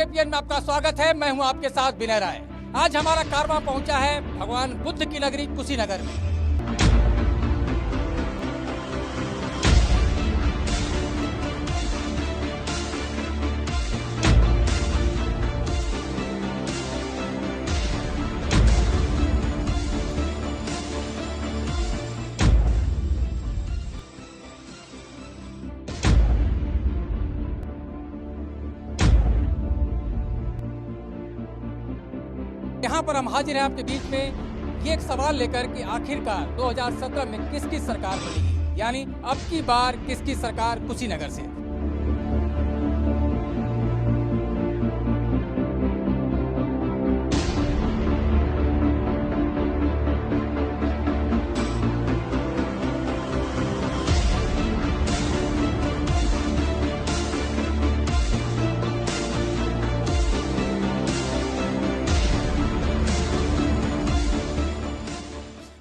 APN में आपका स्वागत है। मैं हूं आपके साथ विनय राय। आज हमारा कारवां पहुंचा है भगवान बुद्ध की नगरी कुशीनगर में। यहाँ पर हम हाजिर हैं आपके बीच में ये एक सवाल लेकर कि आखिरकार 2017 में किसकी सरकार बनेगी, यानी अब की बार किसकी सरकार कुशीनगर से।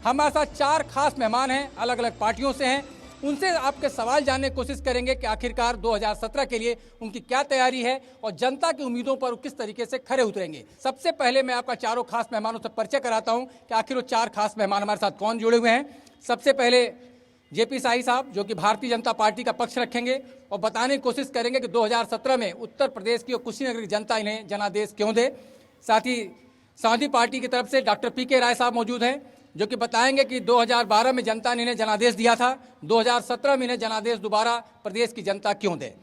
हमारे साथ 4 खास मेहमान हैं, अलग अलग पार्टियों से हैं। उनसे आपके सवाल जानने की कोशिश करेंगे कि आखिरकार 2017 के लिए उनकी क्या तैयारी है और जनता की उम्मीदों पर किस तरीके से खरे उतरेंगे। सबसे पहले मैं आपका चारों खास मेहमानों से परिचय कराता हूं कि आखिर वो 4 खास मेहमान हमारे साथ कौन जुड़े हुए हैं। सबसे पहले जेपी शाही साहब, जो कि भारतीय जनता पार्टी का पक्ष रखेंगे और बताने की कोशिश करेंगे कि 2017 में उत्तर प्रदेश की और कुशीनगर की जनता इन्हें जनादेश क्यों दे। साथ ही समाजवादी पार्टी की तरफ से डॉक्टर पीके राय साहब मौजूद हैं, जो कि बताएंगे कि 2012 में जनता ने इन्हें जनादेश दिया था, 2017 में इन्हें जनादेश दोबारा प्रदेश की जनता क्यों दे।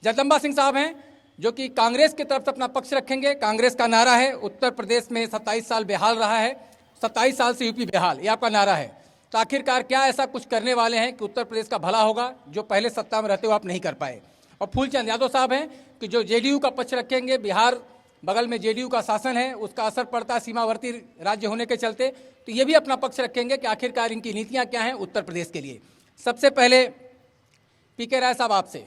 जगदम्बा सिंह साहब हैं, जो कि कांग्रेस की तरफ से अपना पक्ष रखेंगे। कांग्रेस का नारा है उत्तर प्रदेश में 27 साल बेहाल रहा है, 27 साल से यूपी बेहाल, ये आपका नारा है। तो आखिरकार क्या ऐसा कुछ करने वाले हैं कि उत्तर प्रदेश का भला होगा जो पहले सत्ता में रहते हुए आप नहीं कर पाए। और फूलचंद यादव साहब हैं कि जो जेडीयू का पक्ष रखेंगे। बिहार बगल में जेडीयू का शासन है, उसका असर पड़ता है सीमावर्ती राज्य होने के चलते, तो ये भी अपना पक्ष रखेंगे कि आखिरकार इनकी नीतियां क्या हैं उत्तर प्रदेश के लिए। सबसे पहले पीके राय साहब, आपसे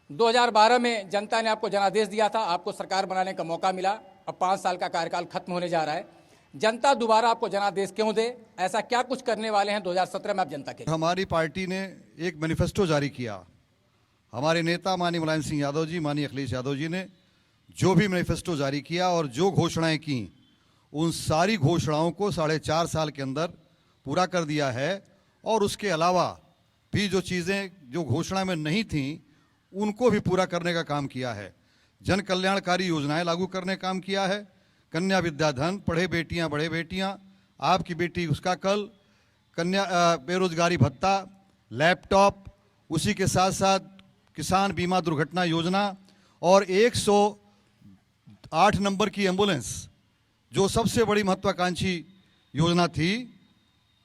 2012 में जनता ने आपको जनादेश दिया था, आपको सरकार बनाने का मौका मिला, अब 5 साल का कार्यकाल खत्म होने जा रहा है, जनता दोबारा आपको जनादेश क्यों दे? ऐसा क्या कुछ करने वाले हैं 2017 में आप जनता के? हमारी पार्टी ने एक मैनिफेस्टो जारी किया। हमारे नेता माननीय मुलायम सिंह यादव जी, माननीय अखिलेश यादव जी ने जो भी मैनिफेस्टो जारी किया और जो घोषणाएं की, उन सारी घोषणाओं को 4.5 साल के अंदर पूरा कर दिया है। और उसके अलावा भी जो चीज़ें जो घोषणा में नहीं थीं, उनको भी पूरा करने का काम किया है। जन कल्याणकारी योजनाएं लागू करने का काम किया है। कन्या विद्याधन, पढ़े बेटियां बढ़े बेटियां, आपकी बेटी उसका कल, कन्या बेरोजगारी भत्ता, लैपटॉप, उसी के साथ साथ किसान बीमा दुर्घटना योजना और 108 नंबर की एम्बुलेंस, जो सबसे बड़ी महत्वाकांक्षी योजना थी,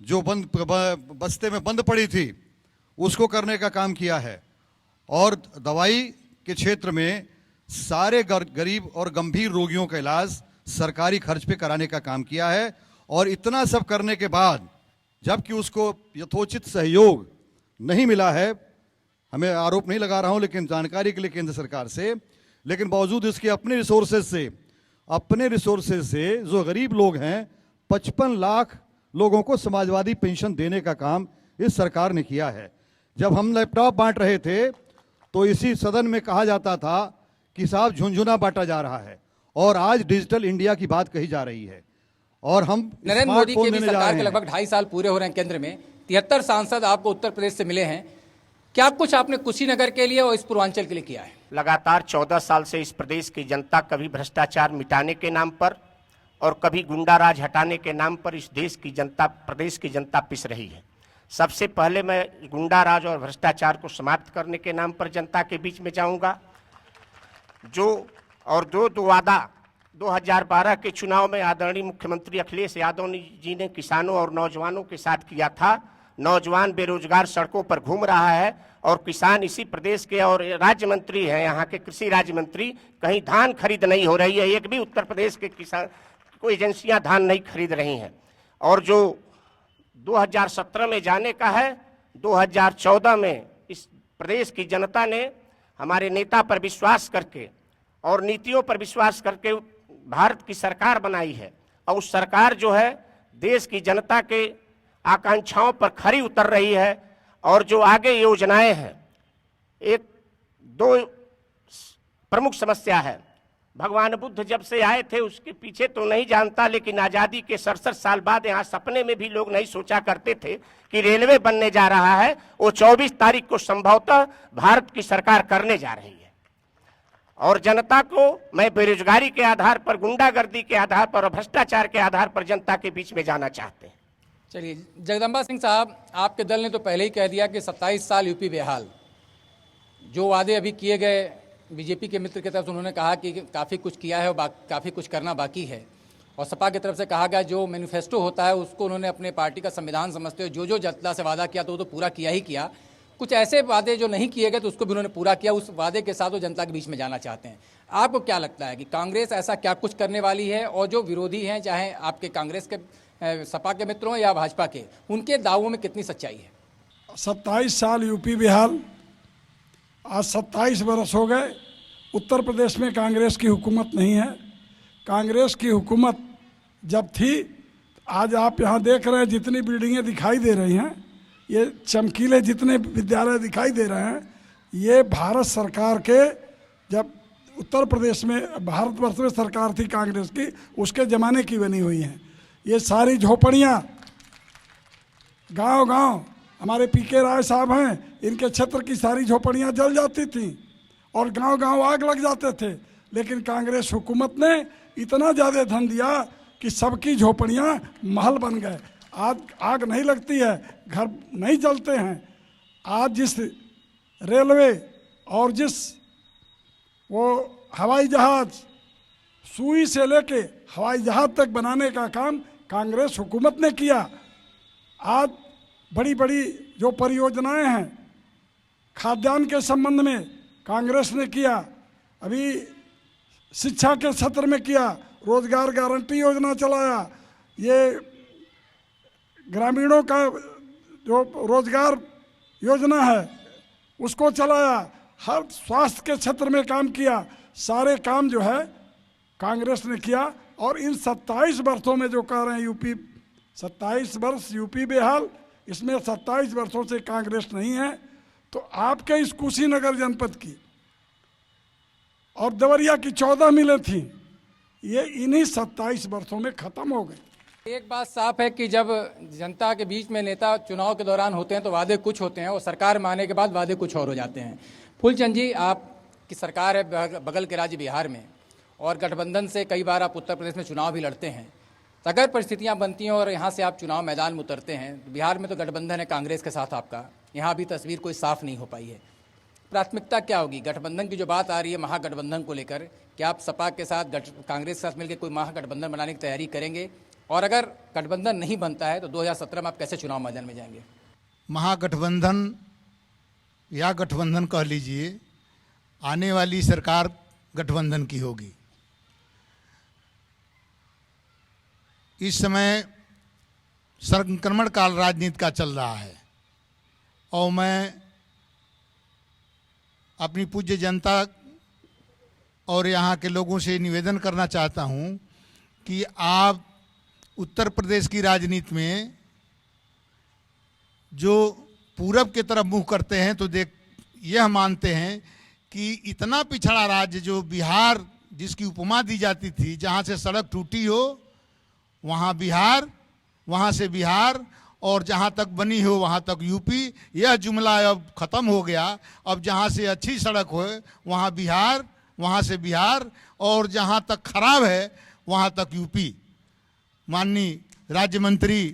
जो बस्ते में बंद पड़ी थी, उसको करने का काम किया है। और दवाई के क्षेत्र में सारे गरीब और गंभीर रोगियों का इलाज सरकारी खर्च पे कराने का काम किया है। और इतना सब करने के बाद जबकि उसको यथोचित सहयोग नहीं मिला है, हमें आरोप नहीं लगा रहा हूं, लेकिन जानकारी के लिए केंद्र सरकार से, लेकिन बावजूद इसके अपने रिसोर्सेज से जो गरीब लोग हैं, 55 लाख लोगों को समाजवादी पेंशन देने का काम इस सरकार ने किया है। जब हम लैपटॉप बांट रहे थे तो इसी सदन में कहा जाता था कि साहब झुंझुना बांटा जा रहा है, और आज डिजिटल इंडिया की बात कही जा रही है। और हम नरेंद्र मोदी की सरकार के लगभग 2.5 साल पूरे हो रहे हैं। केंद्र में 73 सांसद आपको उत्तर प्रदेश से मिले हैं। क्या कुछ आपने कुशीनगर के लिए और इस पूर्वांचल के लिए किया है? लगातार 14 साल से इस प्रदेश की जनता कभी भ्रष्टाचार मिटाने के नाम पर और कभी गुंडाराज हटाने के नाम पर इस देश की जनता, प्रदेश की जनता पिस रही है। सबसे पहले मैं गुंडाराज और भ्रष्टाचार को समाप्त करने के नाम पर जनता के बीच में जाऊंगा। जो वादा 2012 के चुनाव में आदरणीय मुख्यमंत्री अखिलेश यादव जी ने किसानों और नौजवानों के साथ किया था। नौजवान बेरोजगार सड़कों पर घूम रहा है और किसान इसी प्रदेश के और राज्य मंत्री हैं, यहाँ के कृषि राज्य मंत्री, कहीं धान खरीद नहीं हो रही है। एक भी उत्तर प्रदेश के किसान कोई एजेंसियां धान नहीं खरीद रही हैं। और जो 2017 में जाने का है, 2014 में इस प्रदेश की जनता ने हमारे नेता पर विश्वास करके और नीतियों पर विश्वास करके भारत की सरकार बनाई है। और उस सरकार जो है देश की जनता के आकांक्षाओं पर खरी उतर रही है। और जो आगे योजनाएं हैं, 2 प्रमुख समस्या है। भगवान बुद्ध जब से आए थे उसके पीछे तो नहीं जानता, लेकिन आजादी के 67 साल बाद यहाँ सपने में भी लोग नहीं सोचा करते थे कि रेलवे बनने जा रहा है। वो 24 तारीख को संभवतः भारत की सरकार करने जा रही है। और जनता को मैं बेरोजगारी के आधार पर, गुंडागर्दी के आधार पर और भ्रष्टाचार के आधार पर जनता के बीच में जाना चाहते हैं। चलिए जगदम्बा सिंह साहब, आपके दल ने तो पहले ही कह दिया कि 27 साल यूपी बेहाल। जो वादे अभी किए गए बीजेपी के मित्र की तरफ से, उन्होंने कहा कि काफ़ी कुछ किया है और काफ़ी कुछ करना बाकी है। और सपा की तरफ से कहा गया जो मैनिफेस्टो होता है उसको उन्होंने अपने पार्टी का संविधान समझते हुए जो जनता से वादा किया तो वो तो पूरा किया ही किया। कुछ ऐसे वादे जो नहीं किए गए तो उसको भी उन्होंने पूरा किया। उस वादे के साथ वो जनता के बीच में जाना चाहते हैं। आपको क्या लगता है कि कांग्रेस ऐसा क्या कुछ करने वाली है, और जो विरोधी हैं, चाहे आपके कांग्रेस के सपा के मित्रों या भाजपा के, उनके दावों में कितनी सच्चाई है? 27 साल यूपी बेहाल, आज 27 बरस हो गए। उत्तर प्रदेश में कांग्रेस की हुकूमत नहीं है। कांग्रेस की हुकूमत जब थी, आज आप यहाँ देख रहे हैं जितनी बिल्डिंगें दिखाई दे रही हैं, ये चमकीले जितने विद्यालय दिखाई दे रहे हैं, ये भारत सरकार के, जब उत्तर प्रदेश में भारतवर्ष में सरकार थी कांग्रेस की, उसके ज़माने की बनी हुई हैं। ये सारी झोपड़ियाँ गांव-गांव, हमारे पीके राय साहब हैं, इनके क्षेत्र की सारी झोपड़ियाँ जल जाती थीं और गांव-गांव आग लग जाते थे। लेकिन कांग्रेस हुकूमत ने इतना ज़्यादा धन दिया कि सबकी झोपड़ियाँ महल बन गए। आज आग नहीं लगती है, घर नहीं जलते हैं। आज जिस रेलवे और जिस वो हवाई जहाज़, सुई से लेके हवाई जहाज़ तक बनाने का काम कांग्रेस हुकूमत ने किया। आज बड़ी बड़ी जो परियोजनाएं हैं खाद्यान्न के संबंध में कांग्रेस ने किया, अभी शिक्षा के क्षेत्र में किया, रोजगार गारंटी योजना चलाया, ये ग्रामीणों का जो रोजगार योजना है उसको चलाया, हर स्वास्थ्य के क्षेत्र में काम किया। सारे काम जो है कांग्रेस ने किया। और इन 27 वर्षों में जो कह रहे हैं यूपी 27 वर्ष यूपी बेहाल, इसमें 27 वर्षों से कांग्रेस नहीं है। तो आपके इस कुशीनगर जनपद की और देवरिया की 14 मिलें थीं, ये इन्हीं 27 वर्षों में खत्म हो गई। एक बात साफ है कि जब जनता के बीच में नेता चुनाव के दौरान होते हैं तो वादे कुछ होते हैं और सरकार में आने के बाद वादे कुछ और हो जाते हैं। फूलचंद जी, आपकी सरकार है बगल के राज्य बिहार में, और गठबंधन से कई बार आप उत्तर प्रदेश में चुनाव भी लड़ते हैं। तो अगर परिस्थितियां बनती हैं और यहाँ से आप चुनाव मैदान में उतरते हैं, तो बिहार में तो गठबंधन है कांग्रेस के साथ आपका, यहाँ भी तस्वीर कोई साफ नहीं हो पाई है। प्राथमिकता क्या होगी? गठबंधन की जो बात आ रही है महागठबंधन को लेकर, क्या आप सपा के साथ कांग्रेस के साथ मिलकर कोई महागठबंधन बनाने की तैयारी करेंगे? और अगर गठबंधन नहीं बनता है तो 2017 में आप कैसे चुनाव मैदान में जाएंगे? महागठबंधन या गठबंधन कह लीजिए, आने वाली सरकार गठबंधन की होगी। इस समय संक्रमण काल राजनीति का चल रहा है और मैं अपनी पूज्य जनता और यहाँ के लोगों से निवेदन करना चाहता हूँ कि आप उत्तर प्रदेश की राजनीति में जो पूरब की तरफ मुँह करते हैं तो यह मानते हैं कि इतना पिछड़ा राज्य जो बिहार, जिसकी उपमा दी जाती थी, जहाँ से सड़क टूटी हो वहाँ बिहार, वहाँ से बिहार और जहाँ तक बनी हो वहाँ तक यूपी, यह जुमला अब ख़त्म हो गया। अब जहाँ से अच्छी सड़क हो वहाँ बिहार, वहाँ से बिहार, और जहाँ तक खराब है वहाँ तक यूपी। माननीय राज्य मंत्री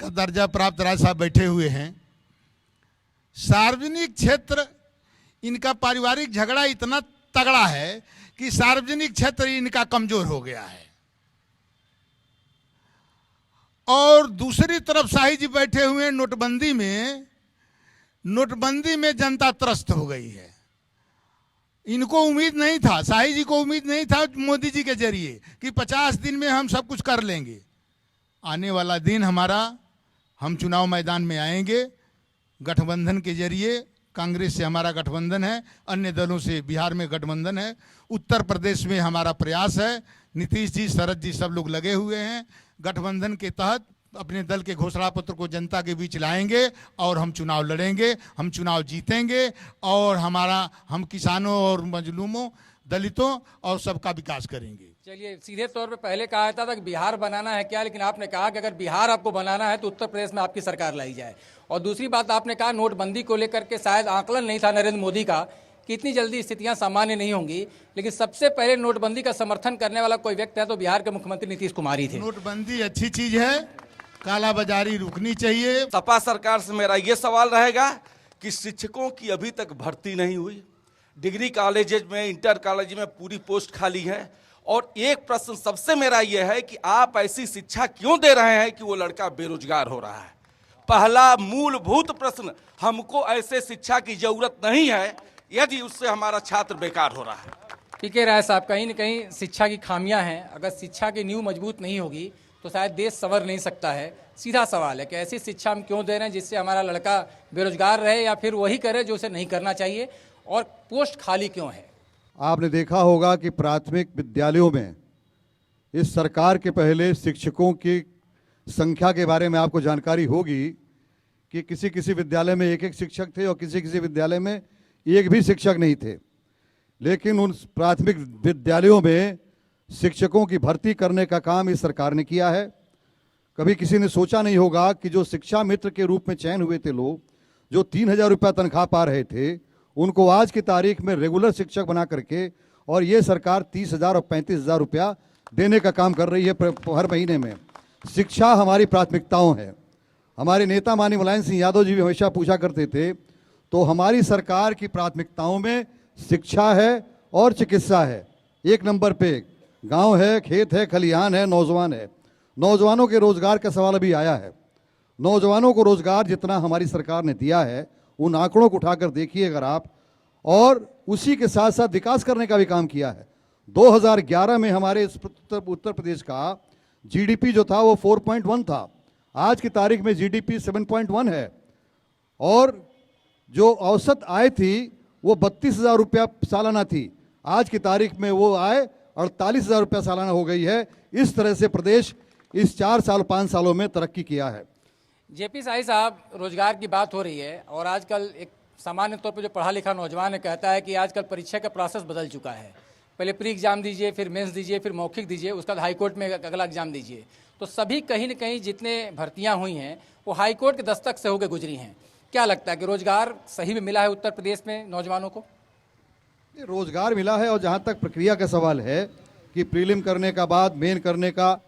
का दर्जा प्राप्त राज साहब बैठे हुए हैं। सार्वजनिक क्षेत्र, इनका पारिवारिक झगड़ा इतना तगड़ा है कि सार्वजनिक क्षेत्र इनका कमजोर हो गया है। और दूसरी तरफ शाही जी बैठे हुए हैं नोटबंदी में जनता त्रस्त हो गई है। इनको उम्मीद नहीं था, शाही जी को उम्मीद नहीं था मोदी जी के जरिए कि 50 दिन में हम सब कुछ कर लेंगे। आने वाला दिन हमारा, हम चुनाव मैदान में आएंगे गठबंधन के जरिए। कांग्रेस से हमारा गठबंधन है, अन्य दलों से बिहार में गठबंधन है, उत्तर प्रदेश में हमारा प्रयास है। नीतीश जी, शरद जी सब लोग लगे हुए हैं। गठबंधन के तहत अपने दल के घोषणा पत्र को जनता के बीच लाएंगे और हम चुनाव लड़ेंगे, हम चुनाव जीतेंगे और हम किसानों और मजलूमों, दलितों और सबका विकास करेंगे। चलिए, सीधे तौर पे पहले कहा था कि बिहार बनाना है क्या, लेकिन आपने कहा कि अगर बिहार आपको बनाना है तो उत्तर प्रदेश में आपकी सरकार लाई जाए। और दूसरी बात आपने कहा नोटबंदी को लेकर के शायद आकलन नहीं था नरेंद्र मोदी का कि इतनी जल्दी स्थितियां सामान्य नहीं होंगी, लेकिन सबसे पहले नोटबंदी का समर्थन करने वाला कोई व्यक्ति है तो बिहार के मुख्यमंत्री नीतीश कुमार ही थे। नोटबंदी अच्छी चीज है, कालाबाजारी रुकनी चाहिए। सपा सरकार से मेरा ये सवाल रहेगा कि शिक्षकों की अभी तक भर्ती नहीं हुई, डिग्री कॉलेजेस में, इंटर कॉलेज में पूरी पोस्ट खाली है। और एक प्रश्न सबसे मेरा ये है कि आप ऐसी शिक्षा क्यों दे रहे हैं कि वो लड़का बेरोजगार हो रहा है। पहला मूलभूत प्रश्न, हमको ऐसे शिक्षा की जरूरत नहीं है यदि उससे हमारा छात्र बेकार हो रहा है। पीके राय साहब, कहीं न कहीं शिक्षा की खामियां हैं। अगर शिक्षा की नींव मजबूत नहीं होगी तो शायद देश संवर नहीं सकता है। सीधा सवाल है कि ऐसी शिक्षा हम क्यों दे रहे हैं जिससे हमारा लड़का बेरोजगार रहे या फिर वही करे जो उसे नहीं करना चाहिए, और पोस्ट खाली क्यों है? आपने देखा होगा कि प्राथमिक विद्यालयों में इस सरकार के पहले शिक्षकों की संख्या के बारे में आपको जानकारी होगी कि किसी किसी विद्यालय में एक एक शिक्षक थे और किसी किसी विद्यालय में एक भी शिक्षक नहीं थे। लेकिन उन प्राथमिक विद्यालयों में शिक्षकों की भर्ती करने का काम इस सरकार ने किया है। कभी किसी ने सोचा नहीं होगा कि जो शिक्षा मित्र के रूप में चयन हुए थे लोग, जो 3,000 रुपया तनख्वाह पा रहे थे, उनको आज की तारीख में रेगुलर शिक्षक बना करके और ये सरकार 30,000 और 35,000 रुपया देने का काम कर रही है हर महीने में। शिक्षा हमारी प्राथमिकताओं है। हमारे नेता माननीय मुलायम सिंह यादव जी भी हमेशा पूछा करते थे, तो हमारी सरकार की प्राथमिकताओं में शिक्षा है और चिकित्सा है। एक नंबर पे गांव है, खेत है, खलिहान है, नौजवान है। नौजवानों के रोजगार का सवाल अभी आया है। नौजवानों को रोजगार जितना हमारी सरकार ने दिया है, उन आंकड़ों को उठाकर देखिए अगर आप, और उसी के साथ साथ विकास करने का भी काम किया है। 2011 में हमारे उत्तर प्रदेश का जीडीपी जो था वो 4.1 था। आज की तारीख में जीडीपी 7.1 है और जो औसत आय थी वो 32,000 रुपया सालाना थी। आज की तारीख में वो आय 48,000 रुपया सालाना हो गई है। इस तरह से प्रदेश इस 4 साल 5 सालों में तरक्की किया है। जेपी साही साहब, रोजगार की बात हो रही है और आजकल एक सामान्य तौर पर जो पढ़ा लिखा नौजवान है कहता है कि आजकल परीक्षा का प्रोसेस बदल चुका है। पहले प्री एग्जाम दीजिए, फिर मेंस दीजिए, फिर मौखिक दीजिए, उसका हाई कोर्ट में अगला एग्जाम दीजिए। तो सभी कहीं न कहीं जितने भर्तियां हुई हैं वो हाई कोर्ट के दस्तक से होकर गुजरी हैं। क्या लगता है कि रोजगार सही में मिला है उत्तर प्रदेश में नौजवानों को? रोजगार मिला है। और जहाँ तक प्रक्रिया का सवाल है कि प्रीलिम करने का बाद मेन करने का,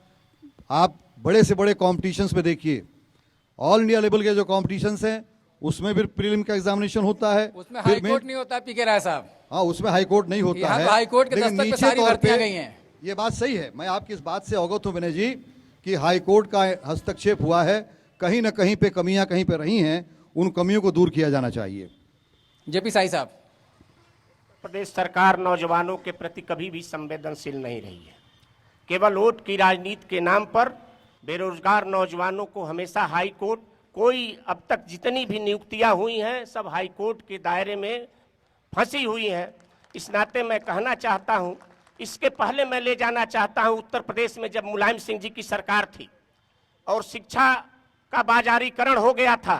आप बड़े से बड़े कॉम्पिटिशन्स में देखिए, ऑल इंडिया लेवल के जो कॉम्पिटिशन्स हैं उसमें भी प्रीलिम का एग्जामिनेशन होता है। उसमें हाई कोर्ट नहीं होता है पीके राय साहब। हाँ, उसमें हाई कोर्ट नहीं होता है। तो हाई कोर्ट के लेकिन दस्तक पे नीचे सारी तौर भर्तियां पे गई हैं। ये बात सही है। मैं आपकी इस बात से अवगत हूँ विनय जी कि हाई कोर्ट का हस्तक्षेप हुआ है। कहीं ना कहीं पे कमियां कहीं पे रही हैं, उन कमियों को दूर किया जाना चाहिए। जेपी साही साहब, प्रदेश सरकार नौजवानों के प्रति कभी भी संवेदनशील नहीं रही है। केवल वोट की राजनीति के नाम पर बेरोजगार नौजवानों को हमेशा हाई कोर्ट, कोई अब तक जितनी भी नियुक्तियां हुई हैं सब हाई कोर्ट के दायरे में फंसी हुई हैं। इस नाते मैं कहना चाहता हूं, इसके पहले मैं ले जाना चाहता हूं उत्तर प्रदेश में जब मुलायम सिंह जी की सरकार थी और शिक्षा का बाजारीकरण हो गया था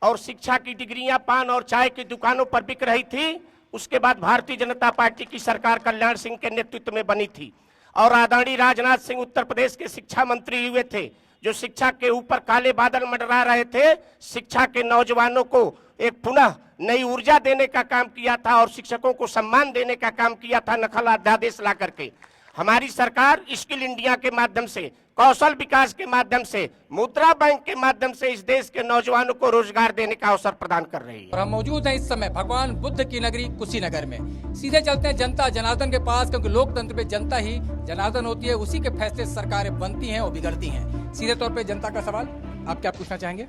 और शिक्षा की डिग्रियां पान और चाय की दुकानों पर बिक रही थी। उसके बाद भारतीय जनता पार्टी की सरकार कल्याण सिंह के नेतृत्व में बनी थी और आदरणीय राजनाथ सिंह उत्तर प्रदेश के शिक्षा मंत्री हुए थे, जो शिक्षा के ऊपर काले बादल मंडरा रहे थे। शिक्षा के नौजवानों को एक पुनः नई ऊर्जा देने का काम किया था और शिक्षकों को सम्मान देने का काम किया था नकल अध्यादेश ला करके। हमारी सरकार स्किल इंडिया के माध्यम से, कौशल विकास के माध्यम से, मुद्रा बैंक के माध्यम से इस देश के नौजवानों को रोजगार देने का अवसर प्रदान कर रही है। और हम मौजूद हैं इस समय भगवान बुद्ध की नगरी कुशीनगर में। सीधे चलते हैं जनता जनार्दन के पास, क्योंकि लोकतंत्र में जनता ही जनार्दन होती है। उसी के फैसले सरकारें बनती हैं और बिगड़ती हैं। सीधे तौर पर जनता का सवाल, आप क्या पूछना चाहेंगे?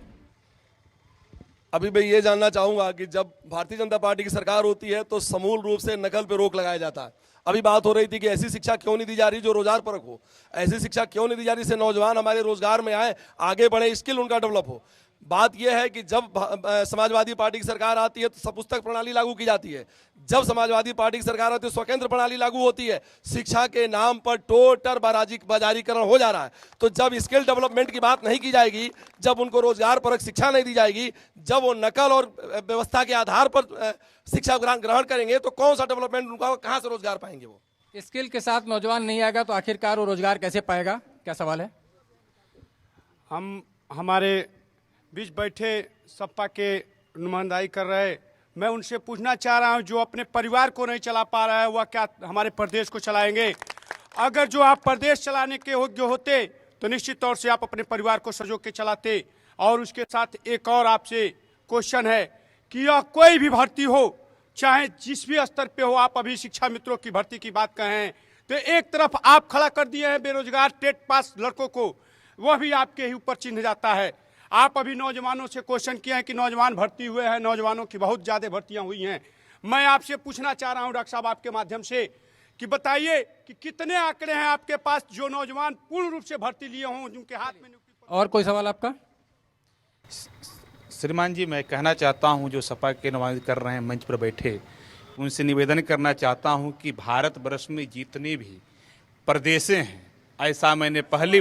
अभी मैं ये जानना चाहूंगा कि जब भारतीय जनता पार्टी की सरकार होती है तो समूल रूप से नकल पे रोक लगाया जाता है। अभी बात हो रही थी कि ऐसी शिक्षा क्यों नहीं दी जा रही जो रोजगार परक हो, ऐसी शिक्षा क्यों नहीं दी जा रही जिससे नौजवान हमारे रोजगार में आए, आगे बढ़े, स्किल उनका डेवलप हो। बात यह है कि जब समाजवादी पार्टी की सरकार आती है तो सपुस्तक प्रणाली लागू की जाती है, जब समाजवादी पार्टी की सरकार आती है स्वकेंद्र प्रणाली लागू होती है, शिक्षा के नाम पर टोटल बाजारीकरण हो जा रहा है। तो जब स्किल डेवलपमेंट की बात नहीं की जाएगी, जब उनको रोजगार परक शिक्षा नहीं दी जाएगी, जब वो नकल और व्यवस्था के आधार पर शिक्षा ग्रहण करेंगे तो कौन सा डेवलपमेंट उनका, कहाँ से रोजगार पाएंगे वो? स्किल के साथ नौजवान नहीं आएगा तो आखिरकार वो रोजगार कैसे पाएगा, क्या सवाल है? हम हमारे बीच बैठे सपा के नुमाइंदगी कर रहे, मैं उनसे पूछना चाह रहा हूं, जो अपने परिवार को नहीं चला पा रहा है वह क्या हमारे प्रदेश को चलाएंगे? अगर जो आप प्रदेश चलाने के योग्य होते तो निश्चित तौर से आप अपने परिवार को सजो के चलाते। और उसके साथ एक और आपसे क्वेश्चन है कि यह कोई भी भर्ती हो, चाहे जिस भी स्तर पे हो, आप अभी शिक्षा मित्रों की भर्ती की बात कहें तो एक तरफ आप खड़ा कर दिए हैं बेरोजगार टेट पास लड़कों को, वह भी आपके ही ऊपर चिन्ह जाता है। आप अभी नौजवानों से क्वेश्चन किए हैं कि नौजवान भर्ती हुए हैं, नौजवानों की बहुत ज़्यादा भर्तियां हुई हैं। मैं आपसे पूछना चाह रहा हूं डॉक्टर साहब आपके माध्यम से कि बताइए कि कितने आंकड़े हैं आपके पास जो नौजवान पूर्ण रूप से भर्ती लिए हों, जिनके हाथ में और कोई सवाल आपका? श्रीमान जी, मैं कहना चाहता हूं जो सपा के नुमाइंदे कर रहे हैं मंच पर बैठे, उनसे निवेदन करना चाहता हूं कि भारत वर्ष में जितने भी प्रदेश हैं, ऐसा मैंने पहली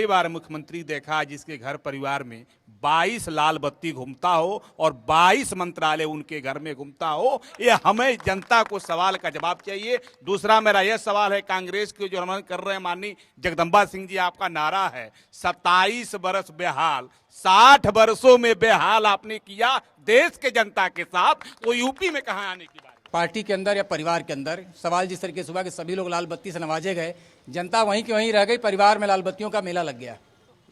बार मुख्यमंत्री देखा जिसके घर परिवार में 22 लाल बत्ती घूमता हो और 22 मंत्रालय उनके घर में घूमता हो। ये हमें जनता को सवाल का जवाब चाहिए। दूसरा मेरा यह सवाल है, कांग्रेस के जो हम कर रहे हैं माननीय जगदम्बा सिंह जी, आपका नारा है 27 वर्ष बेहाल, 60 वर्षों में बेहाल आपने किया देश के जनता के साथ, तो यूपी में कहाँ आने की बात? पार्टी के अंदर या परिवार के अंदर सवाल जिस तरीके से हुआ कि सभी लोग लाल बत्ती से नवाजे गए, जनता वहीं की वहीं रह गई, परिवार में लाल बत्तियों का मेला लग गया।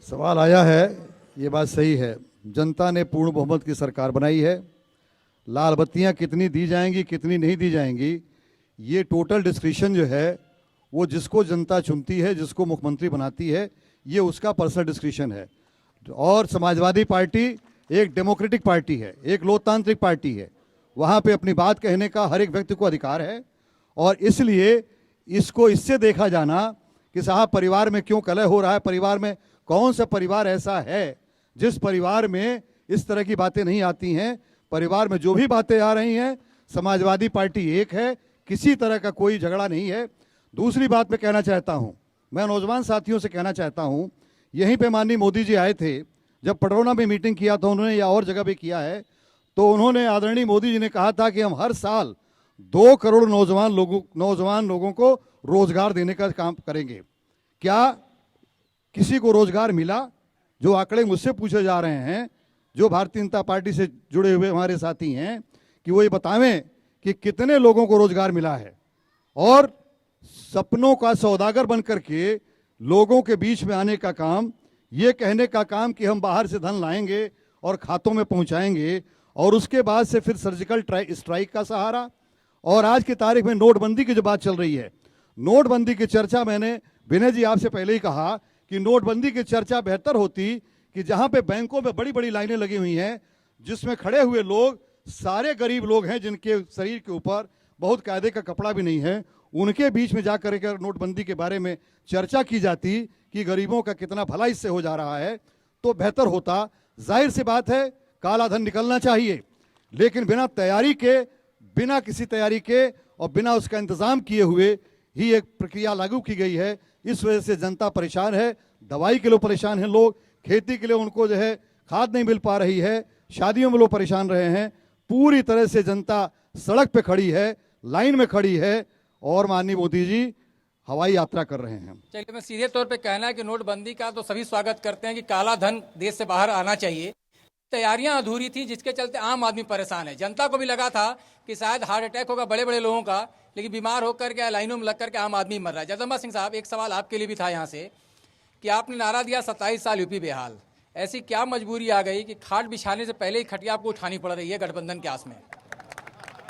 सवाल आया है, ये बात सही है, जनता ने पूर्ण बहुमत की सरकार बनाई है। लाल बत्तियां कितनी दी जाएंगी कितनी नहीं दी जाएंगी, ये टोटल डिस्क्रिप्शन जो है वो जिसको जनता चुनती है, जिसको मुख्यमंत्री बनाती है, ये उसका पर्सनल डिस्क्रिप्शन है। और समाजवादी पार्टी एक डेमोक्रेटिक पार्टी है, एक लोकतांत्रिक पार्टी है, वहाँ पे अपनी बात कहने का हर एक व्यक्ति को अधिकार है। और इसलिए इसको इससे देखा जाना कि साहब परिवार में क्यों कलह हो रहा है, परिवार में कौन सा परिवार ऐसा है जिस परिवार में इस तरह की बातें नहीं आती हैं। परिवार में जो भी बातें आ रही हैं, समाजवादी पार्टी एक है, किसी तरह का कोई झगड़ा नहीं है। दूसरी बात मैं कहना चाहता हूँ, मैं नौजवान साथियों से कहना चाहता हूँ, यहीं पे माननीय मोदी जी आए थे, जब पडरौना में मीटिंग किया था उन्होंने, या और जगह भी किया है, तो उन्होंने आदरणीय मोदी जी ने कहा था कि हम हर साल 2 करोड़ नौजवान लोगों को रोजगार देने का काम करेंगे। क्या किसी को रोजगार मिला? जो आंकड़े मुझसे पूछे जा रहे हैं, जो भारतीय जनता पार्टी से जुड़े हुए हमारे साथी हैं, कि वो ये बतावें कि कितने लोगों को रोजगार मिला है। और सपनों का सौदागर बन करके लोगों के बीच में आने का काम, ये कहने का काम कि हम बाहर से धन लाएंगे और खातों में पहुंचाएंगे, और उसके बाद से फिर सर्जिकल स्ट्राइक का सहारा। और आज की तारीख में नोटबंदी की जो बात चल रही है, नोटबंदी की चर्चा, मैंने विनय जी आपसे पहले ही कहा कि नोटबंदी की चर्चा बेहतर होती कि जहां पे बैंकों में बड़ी बड़ी लाइनें लगी हुई हैं, जिसमें खड़े हुए लोग सारे गरीब लोग हैं, जिनके शरीर के ऊपर बहुत कायदे का कपड़ा भी नहीं है, उनके बीच में जाकर के नोटबंदी के बारे में चर्चा की जाती कि गरीबों का कितना भला इससे हो जा रहा है, तो बेहतर होता। जाहिर सी बात है, काला धन निकलना चाहिए, लेकिन बिना तैयारी के, बिना किसी तैयारी के और बिना उसका इंतजाम किए हुए ही एक प्रक्रिया लागू की गई है। इस वजह से जनता परेशान है, दवाई के लिए परेशान हैं लोग, खेती के लिए उनको जो है खाद नहीं मिल पा रही है, शादियों में लोग परेशान रहे हैं, पूरी तरह से जनता सड़क पे खड़ी है, लाइन में खड़ी है, और माननीय मोदी जी हवाई यात्रा कर रहे हैं। चलिए, मैं सीधे तौर पे कहना है कि नोटबंदी का तो सभी स्वागत करते हैं कि काला धन देश से बाहर आना चाहिए। तैयारियां अधूरी थी, जिसके चलते आम आदमी परेशान है। जनता को भी लगा था कि शायद हार्ट अटैक होगा बड़े बड़े लोगों का, लेकिन बीमार होकर के लाइनों में लग करके आम आदमी मर रहा है। जगदम्बा सिंह साहब, एक सवाल आपके लिए भी था यहाँ से कि आपने नारा दिया 27 साल यूपी बेहाल, ऐसी क्या मजबूरी आ गई कि खाट बिछाने से पहले ही खटिया आपको उठानी पड़ रही है गठबंधन के आस में?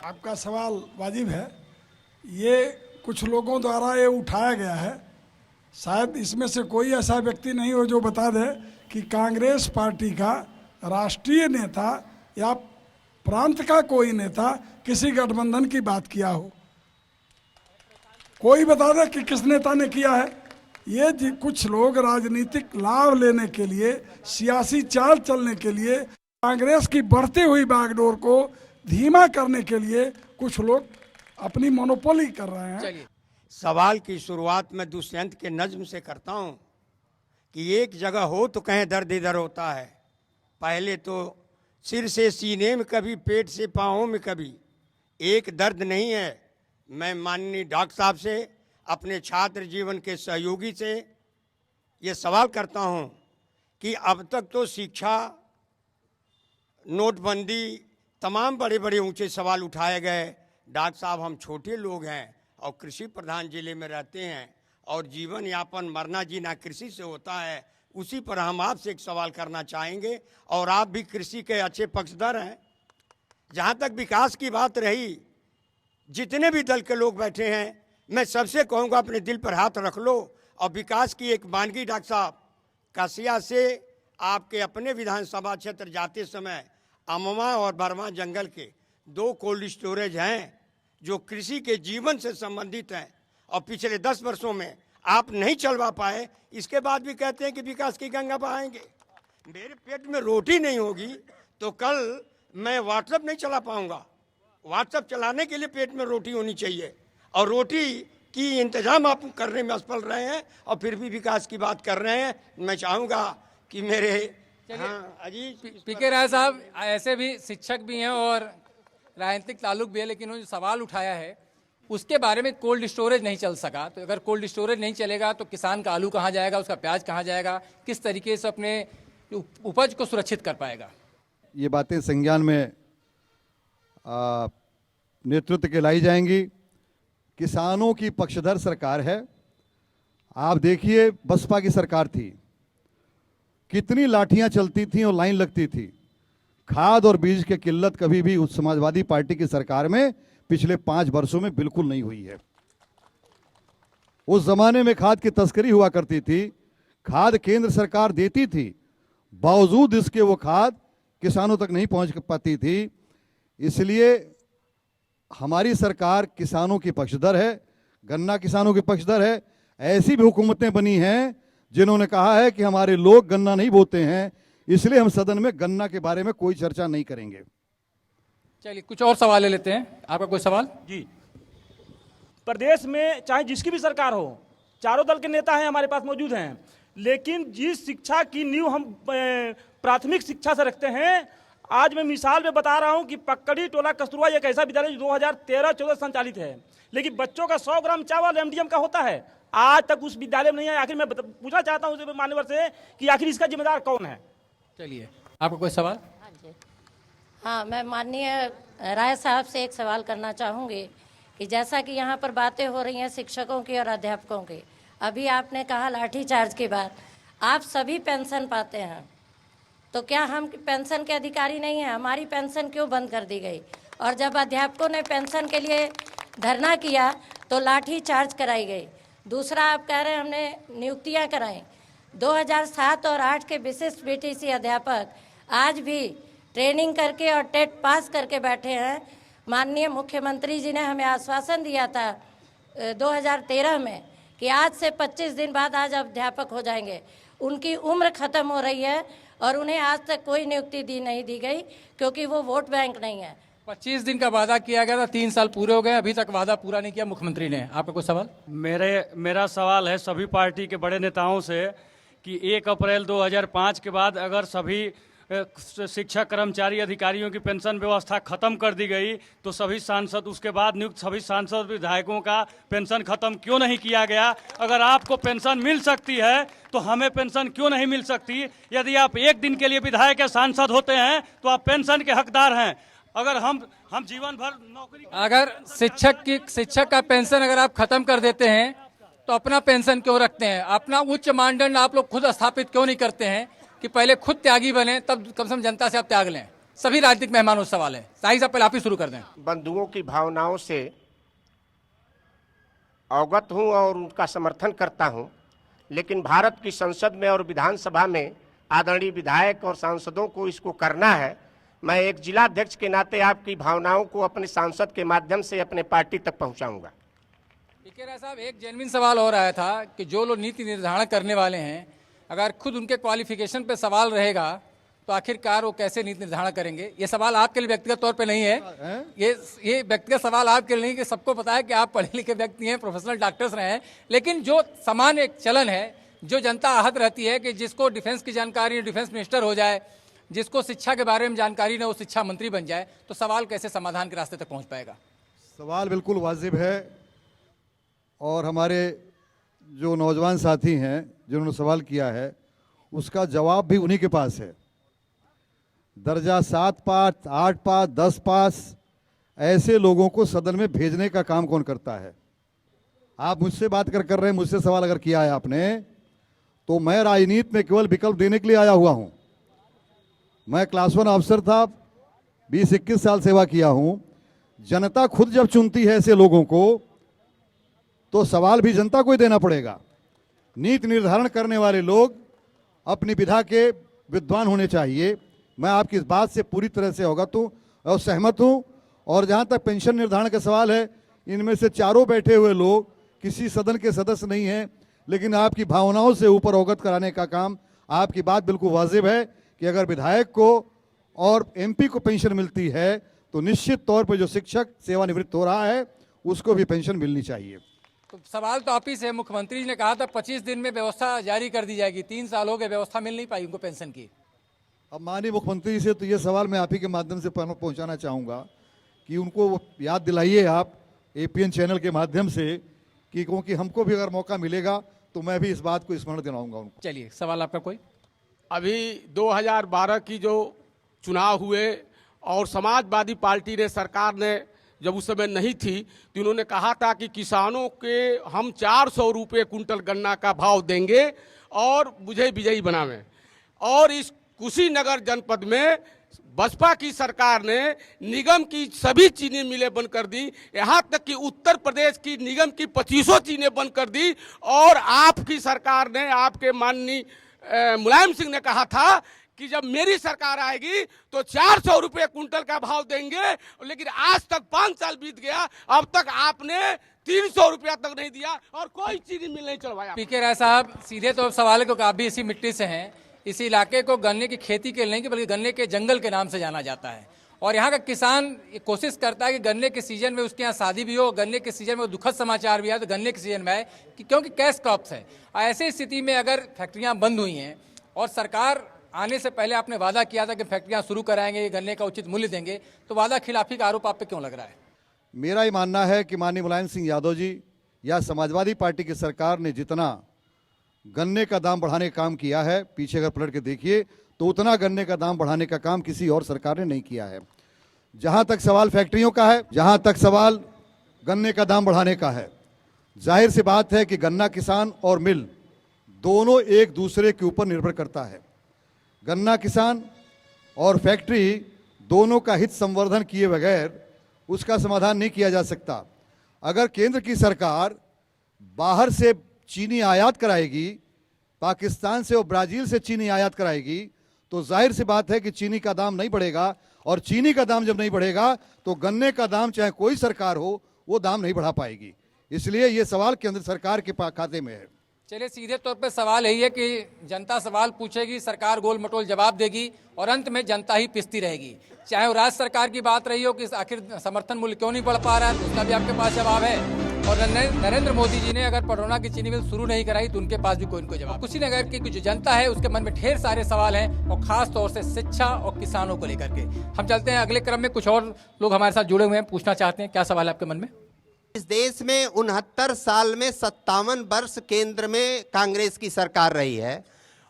आपका सवाल वाजिब है। ये कुछ लोगों द्वारा ये उठाया गया है, शायद इसमें से कोई ऐसा व्यक्ति नहीं हो जो बता दे कि कांग्रेस पार्टी का राष्ट्रीय नेता या प्रांत का कोई नेता किसी गठबंधन की बात किया हो। कोई बता दे कि किस नेता ने किया है। ये कुछ लोग राजनीतिक लाभ लेने के लिए, सियासी चाल चलने के लिए, कांग्रेस की बढ़ती हुई बागडोर को धीमा करने के लिए कुछ लोग अपनी मोनोपोली कर रहे हैं। सवाल की शुरुआत मैं दुष्यंत के नज्म से करता हूं कि एक जगह हो तो कहीं दर्द इधर होता है। पहले तो सिर से सीने में कभी, पेट से पाँवों में कभी, एक दर्द नहीं है। मैं माननीय डॉक्टर साहब से, अपने छात्र जीवन के सहयोगी से ये सवाल करता हूं कि अब तक तो शिक्षा, नोटबंदी, तमाम बड़े बड़े ऊंचे सवाल उठाए गए। डॉक्टर साहब, हम छोटे लोग हैं और कृषि प्रधान जिले में रहते हैं और जीवन यापन, मरना जीना कृषि से होता है। उसी पर हम आपसे एक सवाल करना चाहेंगे और आप भी कृषि के अच्छे पक्षधर हैं। जहाँ तक विकास की बात रही, जितने भी दल के लोग बैठे हैं, मैं सबसे कहूँगा अपने दिल पर हाथ रख लो और विकास की एक मानगी। डॉक्टर साहब, कसिया से आपके अपने विधानसभा क्षेत्र जाते समय अमवा और बर्मा जंगल के 2 कोल्ड स्टोरेज हैं जो कृषि के जीवन से संबंधित हैं और पिछले 10 वर्षों में आप नहीं चलवा पाए। इसके बाद भी कहते हैं कि विकास की गंगा बहाएंगे। मेरे पेट में रोटी नहीं होगी तो कल मैं व्हाट्सएप नहीं चला पाऊंगा। व्हाट्सएप चलाने के लिए पेट में रोटी होनी चाहिए और रोटी की इंतजाम आप करने में असफल रहे हैं और फिर भी विकास की बात कर रहे हैं। मैं चाहूँगा कि मेरे पीके राय साहब ऐसे भी शिक्षक भी हैं और राजनीतिक ताल्लुक भी है, लेकिन उन्होंने सवाल उठाया है उसके बारे में, कोल्ड स्टोरेज नहीं चल सका। तो अगर कोल्ड स्टोरेज नहीं चलेगा तो किसान का आलू कहाँ जाएगा, उसका प्याज कहाँ जाएगा, किस तरीके से अपने उपज को सुरक्षित कर पाएगा। ये बातें संज्ञान में नेतृत्व के लाई जाएंगी। किसानों की पक्षधर सरकार है। आप देखिए, बसपा की सरकार थी, कितनी लाठियां चलती थी और लाइन लगती थी। खाद और बीज की किल्लत कभी भी उस समाजवादी पार्टी की सरकार में पिछले 5 वर्षों में बिल्कुल नहीं हुई है। उस जमाने में खाद की तस्करी हुआ करती थी, खाद केंद्र सरकार देती थी, बावजूद इसके वो खाद किसानों तक नहीं पहुंच पाती थी। इसलिए हमारी सरकार किसानों की पक्षधर है, गन्ना किसानों की पक्षधर है। ऐसी भी हुकूमतें बनी हैं जिन्होंने कहा है कि हमारे लोग गन्ना नहीं बोते हैं, इसलिए हम सदन में गन्ना के बारे में कोई चर्चा नहीं करेंगे। चलिए कुछ और सवाल ले लेते हैं। आपका कोई सवाल? जी, प्रदेश में चाहे जिसकी भी सरकार हो, चारों दल के नेता हैं हमारे पास मौजूद हैं, लेकिन जिस शिक्षा की नींव हम प्राथमिक शिक्षा से रखते हैं, आज मैं मिसाल में बता रहा हूं कि पकड़ी टोला कस्तूरबा एक ऐसा विद्यालय जो 2013-14 संचालित है, लेकिन बच्चों का 100 ग्राम चावल एमडीएम का होता है, आज तक उस विद्यालय में नहीं है। आखिर मैं पूछना चाहता हूं मान्यवर से कि आखिर इसका जिम्मेदार कौन है? चलिए, आपका कोई सवाल? हाँ, मैं माननीय राय साहब से एक सवाल करना चाहूँगी कि जैसा कि यहाँ पर बातें हो रही हैं शिक्षकों की और अध्यापकों की, अभी आपने कहा लाठीचार्ज की बात, आप सभी पेंशन पाते हैं, तो क्या हम पेंशन के अधिकारी नहीं हैं? हमारी पेंशन क्यों बंद कर दी गई? और जब अध्यापकों ने पेंशन के लिए धरना किया तो लाठीचार्ज कराई गई। दूसरा, आप कह रहे हैं हमने नियुक्तियाँ कराई। 2007 और 8 के विशिष्ट बीटीसी अध्यापक आज भी ट्रेनिंग करके और टेट पास करके बैठे हैं। माननीय मुख्यमंत्री जी ने हमें आश्वासन दिया था 2013 में कि आज से 25 दिन बाद आज अध्यापक हो जाएंगे। उनकी उम्र खत्म हो रही है और उन्हें आज तक कोई नियुक्ति नहीं दी गई क्योंकि वो वोट बैंक नहीं है। 25 दिन का वादा किया गया था, 3 साल पूरे हो गए, अभी तक वादा पूरा नहीं किया मुख्यमंत्री ने। आपका कोई सवाल? मेरा सवाल है सभी पार्टी के बड़े नेताओं से कि 1 अप्रैल 2005 के बाद अगर सभी शिक्षक कर्मचारी अधिकारियों की पेंशन व्यवस्था खत्म कर दी गई तो सभी सांसद, उसके बाद नियुक्त सभी सांसद विधायकों का पेंशन खत्म क्यों नहीं किया गया? अगर आपको पेंशन मिल सकती है तो हमें पेंशन क्यों नहीं मिल सकती? यदि आप 1 दिन के लिए विधायक या सांसद होते हैं तो आप पेंशन के हकदार हैं। अगर हम जीवन भर नौकरी, अगर शिक्षक का पेंशन अगर आप खत्म कर देते हैं तो अपना पेंशन क्यों रखते हैं? अपना उच्च मानदंड आप लोग खुद स्थापित क्यों नहीं करते हैं कि पहले खुद त्यागी बने, तब कम से कम जनता से आप त्याग लें? सभी राजनीतिक मेहमानों से सवाल है। साहिब साहब, पहले आप ही शुरू कर दें। बंधुओं की भावनाओं से अवगत हूं और उनका समर्थन करता हूं, लेकिन भारत की संसद में और विधानसभा में आदरणीय विधायक और सांसदों को इसको करना है। मैं एक जिलाध्यक्ष के नाते आपकी भावनाओं को अपने सांसद के माध्यम से अपने पार्टी तक पहुंचाऊंगा। पीके राय साहब, एक जेन्युइन सवाल और आया था कि जो लोग नीति निर्धारण करने वाले हैं, अगर खुद उनके क्वालिफिकेशन पे सवाल रहेगा तो आखिरकार वो कैसे नीति निर्धारण करेंगे? ये सवाल आपके लिए व्यक्तिगत तौर पे नहीं है, ये व्यक्तिगत सवाल आपके लिए नहीं, कि सबको पता है कि आप पढ़े लिखे व्यक्ति हैं, प्रोफेशनल डॉक्टर्स रहे हैं, लेकिन जो सामान्य एक चलन है, जो जनता आहत रहती है कि जिसको डिफेंस की जानकारी, डिफेंस मिनिस्टर हो जाए, जिसको शिक्षा के बारे में जानकारी न, वो शिक्षा मंत्री बन जाए, तो सवाल कैसे समाधान के रास्ते तक पहुंच पाएगा? सवाल बिल्कुल वाजिब है और हमारे जो नौजवान साथी हैं जिन्होंने सवाल किया है उसका जवाब भी उन्हीं के पास है। दर्जा 7 पास, 8 पास, 10 पास ऐसे लोगों को सदन में भेजने का काम कौन करता है? आप मुझसे बात कर रहे हैं, मुझसे सवाल अगर किया है आपने, तो मैं राजनीति में केवल विकल्प देने के लिए आया हुआ हूं। मैं क्लास 1 अफसर था, 20-21 साल सेवा किया हूं। जनता खुद जब चुनती है ऐसे लोगों को तो सवाल भी जनता को ही देना पड़ेगा। नीति निर्धारण करने वाले लोग अपनी विधा के विद्वान होने चाहिए। मैं आपकी इस बात से पूरी तरह से अवगत हूँ और सहमत हूँ। और जहाँ तक पेंशन निर्धारण का सवाल है, इनमें से चारों बैठे हुए लोग किसी सदन के सदस्य नहीं हैं, लेकिन आपकी भावनाओं से ऊपर अवगत कराने का काम, आपकी बात बिल्कुल वाजिब है कि अगर विधायक को और एमपी को पेंशन मिलती है तो निश्चित तौर पर जो शिक्षक सेवानिवृत्त हो रहा है उसको भी पेंशन मिलनी चाहिए। तो सवाल तो आप ही से, मुख्यमंत्री जी ने कहा था 25 दिन में व्यवस्था जारी कर दी जाएगी, 3 साल हो गए, व्यवस्था मिल नहीं पाई उनको पेंशन की। अब माननीय मुख्यमंत्री से तो ये सवाल मैं आप ही के माध्यम से पहुंचाना चाहूँगा कि उनको याद दिलाइए आप एपीएन चैनल के माध्यम से कि क्योंकि हमको भी अगर मौका मिलेगा तो मैं भी इस बात को स्मरण दिलाऊंगा उनको। चलिए, सवाल आपका कोई? अभी 2012 की जो चुनाव हुए और समाजवादी पार्टी ने, सरकार ने जब उस समय नहीं थी, तो उन्होंने कहा था कि किसानों के हम 400 रुपये कुंटल गन्ना का भाव देंगे और मुझे विजयी बनावें। और इस कुशीनगर जनपद में बसपा की सरकार ने निगम की सभी चीनी मिलें बंद कर दी, यहाँ तक कि उत्तर प्रदेश की निगम की 2500 चीनें बंद कर दी। और आपकी सरकार ने, आपके माननीय मुलायम सिंह ने कहा था कि जब मेरी सरकार आएगी तो 400 रुपये कुंटल का भाव देंगे, लेकिन आज तक 5 साल बीत गया, अब तक आपने 300 रुपया तक नहीं दिया और कोई चीनी मिल नहीं चलवाया। पीके राय साहब, सीधे तो सवाल है क्योंकि आप भी इसी मिट्टी से हैं, इस इलाके को गन्ने की खेती के लिए नहीं बल्कि गन्ने के जंगल के नाम से जाना जाता है। और यहाँ का किसान कोशिश करता है कि गन्ने के सीजन में उसके यहाँ शादी भी हो, गन्ने के सीजन में दुखद समाचार भी आए तो गन्ने के सीजन में आए, क्योंकि कैश क्रॉप्स है। ऐसी स्थिति में अगर फैक्ट्रियाँ बंद हुई हैं और सरकार आने से पहले आपने वादा किया था कि फैक्ट्रियाँ शुरू कराएंगे, गन्ने का उचित मूल्य देंगे, तो वादा खिलाफी का आरोप आप पे क्यों लग रहा है? मेरा ये मानना है कि माननीय मुलायम सिंह यादव जी या समाजवादी पार्टी की सरकार ने जितना गन्ने का दाम बढ़ाने का काम किया है, पीछे अगर पलट के देखिए तो उतना गन्ने का दाम बढ़ाने का काम किसी और सरकार ने नहीं किया है। जहां तक सवाल फैक्ट्रियों का है, जहां तक सवाल गन्ने का दाम बढ़ाने का है, जाहिर सी बात है कि गन्ना किसान और मिल दोनों एक दूसरे के ऊपर निर्भर करता है। गन्ना किसान और फैक्ट्री दोनों का हित संवर्धन किए बगैर उसका समाधान नहीं किया जा सकता। अगर केंद्र की सरकार बाहर से चीनी आयात कराएगी, पाकिस्तान से और ब्राज़ील से चीनी आयात कराएगी, तो जाहिर सी बात है कि चीनी का दाम नहीं बढ़ेगा। और चीनी का दाम जब नहीं बढ़ेगा तो गन्ने का दाम चाहे कोई सरकार हो वो दाम नहीं बढ़ा पाएगी। इसलिए ये सवाल केंद्र सरकार के खाते में है। चलिए, सीधे तौर पे सवाल यही है कि जनता सवाल पूछेगी, सरकार गोल मटोल जवाब देगी और अंत में जनता ही पिसती रहेगी। चाहे वो राज्य सरकार की बात रही हो कि आखिर समर्थन मूल्य क्यों नहीं बढ़ पा रहा है, तो उसका भी आपके पास जवाब है। और नरेंद्र मोदी जी ने अगर पटौना की चीनी मिल शुरू नहीं कराई तो उनके पास भी कोई जवाब। कुशीनगर की जो जनता है उसके मन में ढेर सारे सवाल हैं और खास तौर से शिक्षा और किसानों को लेकर के। हम चलते हैं अगले क्रम में, कुछ और लोग हमारे साथ जुड़े हुए हैं, पूछना चाहते हैं। क्या सवाल है आपके मन में? इस देश में 69 साल में 57 वर्ष केंद्र में कांग्रेस की सरकार रही है,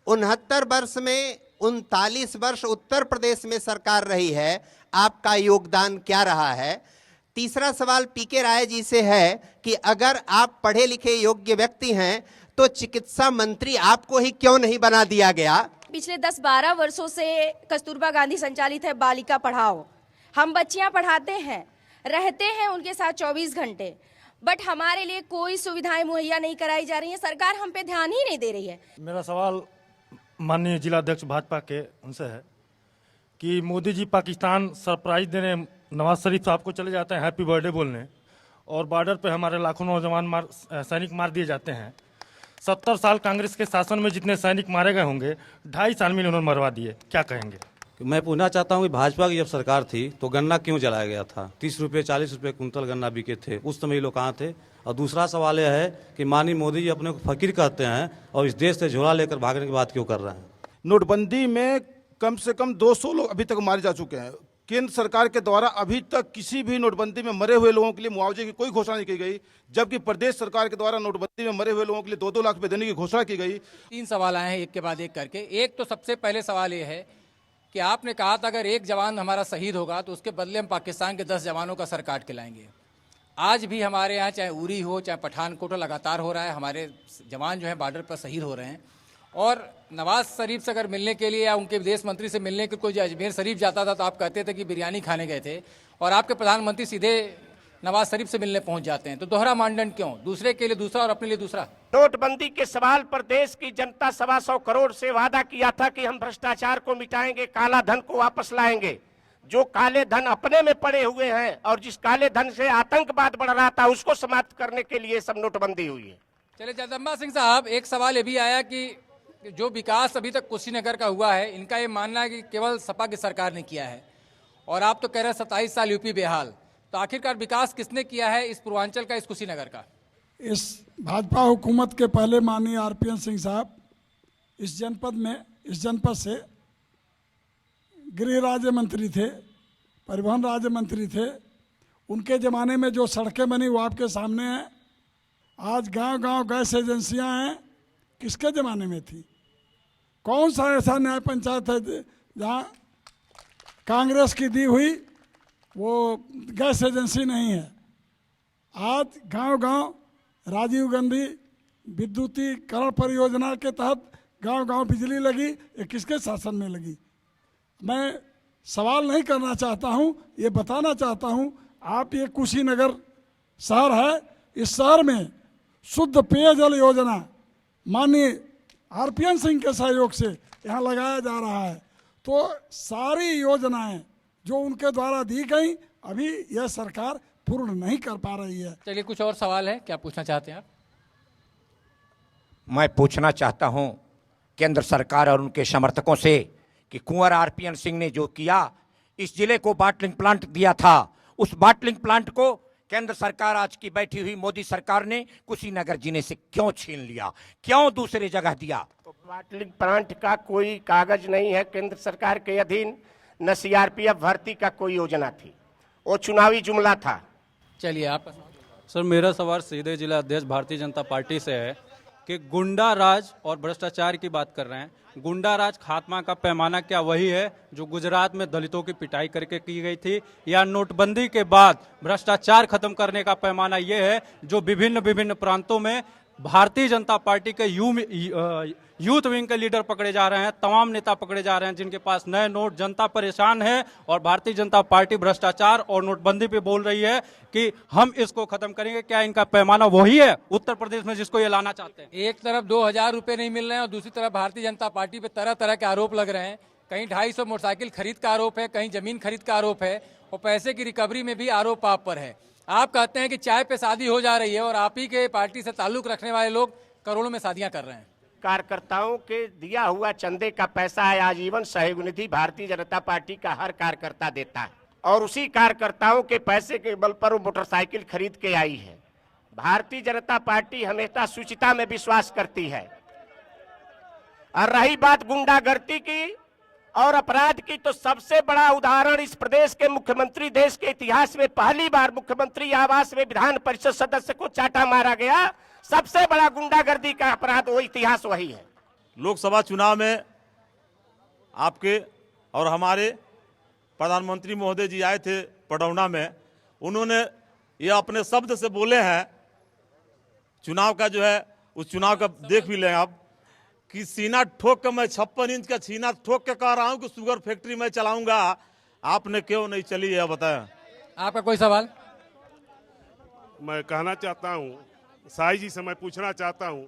69 वर्ष में 39 वर्ष उत्तर प्रदेश में सरकार रही है। आपका योगदान क्या रहा है? तीसरा सवाल पीके राय जी से है कि अगर आप पढ़े लिखे योग्य व्यक्ति हैं तो चिकित्सा मंत्री आपको ही क्यों नहीं बना दिया गया? पिछले 10-12 वर्षों से कस्तूरबा गांधी संचालित है बालिका पढ़ाओ। हम बच्चियां पढ़ाते हैं, रहते हैं उनके साथ 24 घंटे, बट हमारे लिए कोई सुविधाएं मुहैया नहीं कराई जा रही है। सरकार हम पे ध्यान ही नहीं दे रही है। मेरा सवाल माननीय जिलाध्यक्ष भाजपा के उनसे है कि मोदी जी पाकिस्तान सरप्राइज देने नवाज शरीफ साहब को चले जाते हैं हैप्पी बर्थडे बोलने, और बॉर्डर पे हमारे लाखों नौजवान सैनिक मार दिए जाते हैं। 70 साल कांग्रेस के शासन में जितने सैनिक मारे गए होंगे 2.5 साल में उन्होंने मरवा दिए, क्या कहेंगे? मैं पूछना चाहता हूँ कि भाजपा की जब सरकार थी तो गन्ना क्यों जलाया गया था? 30 रुपये 40 रुपये कुंतल गन्ना बिके थे, उस समय ये लोग कहाँ थे? और दूसरा सवाल यह है कि माननीय मोदी जी अपने को फकीर कहते हैं और इस देश से झोला लेकर भागने की बात क्यों कर रहे हैं? नोटबंदी में कम से कम 200 लोग अभी तक मारे जा चुके हैं। केंद्र सरकार के द्वारा अभी तक किसी भी नोटबंदी में मरे हुए लोगों के लिए मुआवजे की कोई घोषणा नहीं की गई, जबकि प्रदेश सरकार के द्वारा नोटबंदी में मरे हुए लोगों के लिए 2-2 लाख रुपए देने की घोषणा की गई। 3 सवाल आए हैं एक के बाद एक करके। एक तो सबसे पहले सवाल ये है कि आपने कहा था अगर एक जवान हमारा शहीद होगा तो उसके बदले हम पाकिस्तान के 10 जवानों का सर काट के लाएंगे। आज भी हमारे यहाँ चाहे उरी हो चाहे पठानकोट लगातार हो रहा है, हमारे जवान जो हैं बॉर्डर पर शहीद हो रहे हैं। और नवाज शरीफ से अगर मिलने के लिए या उनके विदेश मंत्री से मिलने के कोई अजमेर शरीफ जाता था तो आप कहते थे कि बिरयानी खाने गए थे, और आपके प्रधानमंत्री सीधे नवाज शरीफ से मिलने पहुंच जाते हैं। तो दोहरा मानदंड क्यों? दूसरे के लिए दूसरा और अपने लिए दूसरा। नोटबंदी के सवाल पर देश की जनता 125 करोड़ से वादा किया था कि हम भ्रष्टाचार को मिटाएंगे, काला धन को वापस लाएंगे। जो काले धन अपने में पड़े हुए हैं और जिस काले धन से आतंकवाद बढ़ रहा था उसको समाप्त करने के लिए सब नोटबंदी हुई है। चलिए जगदम्बा सिंह साहब, एक सवाल ये भी आया कि जो विकास अभी तक कुशीनगर का हुआ है, इनका ये मानना है कि केवल सपा की सरकार ने किया है, और आप तो कह रहे हैं 27 साल यूपी बेहाल। तो आखिरकार विकास किसने किया है इस पूर्वांचल का, इस कुशीनगर का? इस भाजपा हुकूमत के पहले माननीय आरपीएन सिंह साहब इस जनपद से गृह राज्य मंत्री थे, परिवहन राज्य मंत्री थे। उनके ज़माने में जो सड़कें बनी वो आपके सामने हैं। आज गांव-गांव गैस एजेंसियां हैं, किसके ज़माने में थी? कौन सा ऐसा न्याय पंचायत है जहां कांग्रेस की दी हुई वो गैस एजेंसी नहीं है? आज गांव-गांव राजीव गांधी विद्युतीकरण परियोजना के तहत गांव-गांव बिजली लगी, ये किसके शासन में लगी? मैं सवाल नहीं करना चाहता हूं, ये बताना चाहता हूं। आप ये कुशीनगर शहर है, इस शहर में शुद्ध पेयजल योजना माननीय आरपीएन सिंह के सहयोग से यहाँ लगाया जा रहा है। तो सारी योजनाएं जो उनके द्वारा दी गई अभी यह सरकार पूर्ण नहीं कर पा रही है। चलिए कुछ और सवाल है, क्या पूछना चाहते हैं आप? मैं पूछना चाहता हूं केंद्र सरकार और उनके समर्थकों से कि कुंवर आरपीएन सिंह ने जो किया, इस जिले को बॉटलिंग प्लांट दिया था, उस बॉटलिंग प्लांट को केंद्र सरकार आज की बैठी हुई मोदी सरकार ने कुशीनगर जिले से क्यों छीन लिया, क्यों दूसरी जगह दिया? तो बॉटलिंग प्लांट का कोई कागज नहीं है केंद्र सरकार के अधीन, न सीआरपीएफ भर्ती का कोई योजना थी, वो चुनावी जुमला था। चलिए आप। सर मेरा सवाल सीधे जिला अध्यक्ष भारतीय जनता पार्टी से है कि गुंडा राज और भ्रष्टाचार की बात कर रहे हैं। गुंडा राज खात्मा का पैमाना क्या वही है जो गुजरात में दलितों की पिटाई करके की गई थी, या नोटबंदी के बाद भ्रष्टाचार खत्म करने का पैमाना ये है जो विभिन्न प्रांतों में भारतीय जनता पार्टी के यूथ विंग के लीडर पकड़े जा रहे हैं, तमाम नेता पकड़े जा रहे हैं जिनके पास नए नोट, जनता परेशान है और भारतीय जनता पार्टी भ्रष्टाचार और नोटबंदी पे बोल रही है कि हम इसको खत्म करेंगे। क्या इनका पैमाना वही है उत्तर प्रदेश में जिसको ये लाना चाहते हैं? एक तरफ 2000 रुपये नहीं मिल रहे हैं और दूसरी तरफ भारतीय जनता पार्टी पे तरह तरह के आरोप लग रहे हैं। कहीं 250 मोटरसाइकिल खरीद का आरोप है, कहीं जमीन खरीद का आरोप है, और पैसे की रिकवरी में भी आरोप आप पर है। आप कहते हैं कि चाय पे शादी हो जा रही है और आप ही के पार्टी से ताल्लुक रखने वाले लोग करोड़ों में शादियां कर रहे हैं। कार्यकर्ताओं के दिया हुआ चंदे का पैसा है आजीवन सहयोग निधि भारतीय जनता पार्टी का हर कार्यकर्ता देता है, और उसी कार्यकर्ताओं के पैसे के बल पर वो मोटरसाइकिल खरीद के आई है। भारतीय जनता पार्टी हमेशा शुचिता में विश्वास करती है। और रही बात गुंडागर्दी की और अपराध की, तो सबसे बड़ा उदाहरण इस प्रदेश के मुख्यमंत्री, देश के इतिहास में पहली बार मुख्यमंत्री आवास में विधान परिषद सदस्य को चाटा मारा गया। सबसे बड़ा गुंडागर्दी का अपराध वो इतिहास वही है। लोकसभा चुनाव में आपके और हमारे प्रधानमंत्री महोदय जी आए थे पडौना में, उन्होंने ये अपने शब्द से बोले हैं, चुनाव का जो है उस चुनाव का देख भी लें आप, कि सीना ठोक के मैं 56 इंच का सीना ठोक के कह रहा हूं कि शुगर फैक्ट्री में चलाऊंगा, आपने क्यों नहीं चली है बताएं। आपका कोई सवाल? मैं कहना चाहता हूं, साई जी से मैं पूछना चाहता हूं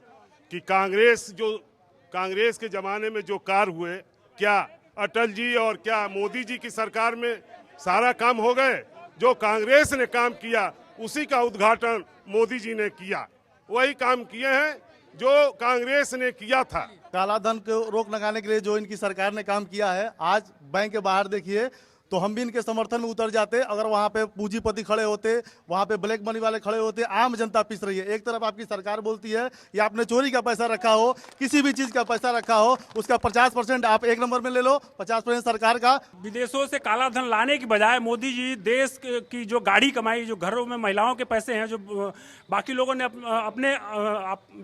कि कांग्रेस के जमाने में जो कार्य हुए, क्या अटल जी और क्या मोदी जी की सरकार में सारा काम हो गए? जो कांग्रेस ने काम किया उसी का उद्घाटन मोदी जी ने किया। वही काम किए हैं जो कांग्रेस ने किया था। काला धन को रोक लगाने के लिए जो इनकी सरकार ने काम किया है, आज बैंक के बाहर देखिए तो हम भी इनके समर्थन में उतर जाते। अगर वहाँ पे पूंजीपति खड़े होते, वहाँ पे ब्लैक मनी वाले खड़े होते, आम जनता पिस रही है। एक तरफ आपकी सरकार बोलती है कि आपने चोरी का पैसा रखा हो, किसी भी चीज का पैसा रखा हो, उसका 50% आप एक नंबर में ले लो, 50% सरकार का। विदेशों से काला धन लाने की बजाय मोदी जी देश की जो गाड़ी कमाई, जो घरों में महिलाओं के पैसे हैं, जो बाकी लोगों ने अपने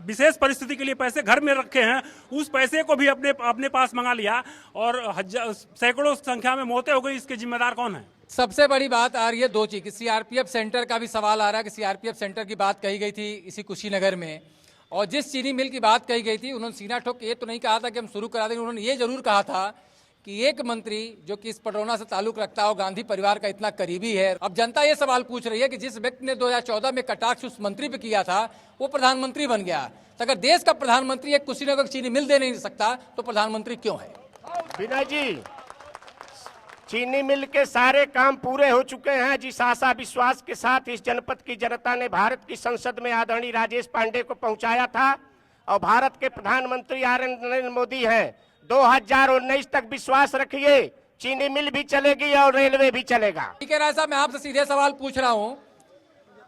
विशेष परिस्थिति के लिए पैसे घर में रखे हैं, उस पैसे को भी अपने पास मंगा लिया और सैकड़ों संख्या में मौतें हो गई। इसके जिम्मेदार कौन है? सबसे बड़ी बात आ रही है दो चीज। सीआरपीएफ सेंटर का भी सवाल आ रहा है कि सीआरपीएफ सेंटर की बात कही गई थी इसी कुशीनगर में, और जिस चीनी मिल की बात कही गई थी उन्होंने सीना ठोक ये तो नहीं कहा था कि हम शुरू करा देंगे। उन्होंने ये जरूर कहा था कि एक मंत्री जो कि इस पडरौना से ताल्लुक रखता हो, गांधी परिवार का इतना करीबी है। अब जनता ये सवाल पूछ रही है कि जिस व्यक्ति ने 2014 में कटाक्ष उस मंत्री पे किया था वो प्रधानमंत्री बन गया, तो अगर देश का प्रधानमंत्री एक कुशीनगर चीनी मिल दे नहीं सकता तो प्रधानमंत्री क्यों है? विनय जी, चीनी मिल के सारे काम पूरे हो चुके हैं। जिस आशा विश्वास के साथ इस जनपद की जनता ने भारत की संसद में आदरणीय राजेश पांडे को पहुंचाया था, और भारत के प्रधानमंत्री नरेंद्र मोदी हैं, 2019 तक विश्वास रखिए चीनी मिल भी चलेगी और रेलवे भी चलेगा। ठीक है राय साहब, मैं आपसे सीधे सवाल पूछ रहा हूं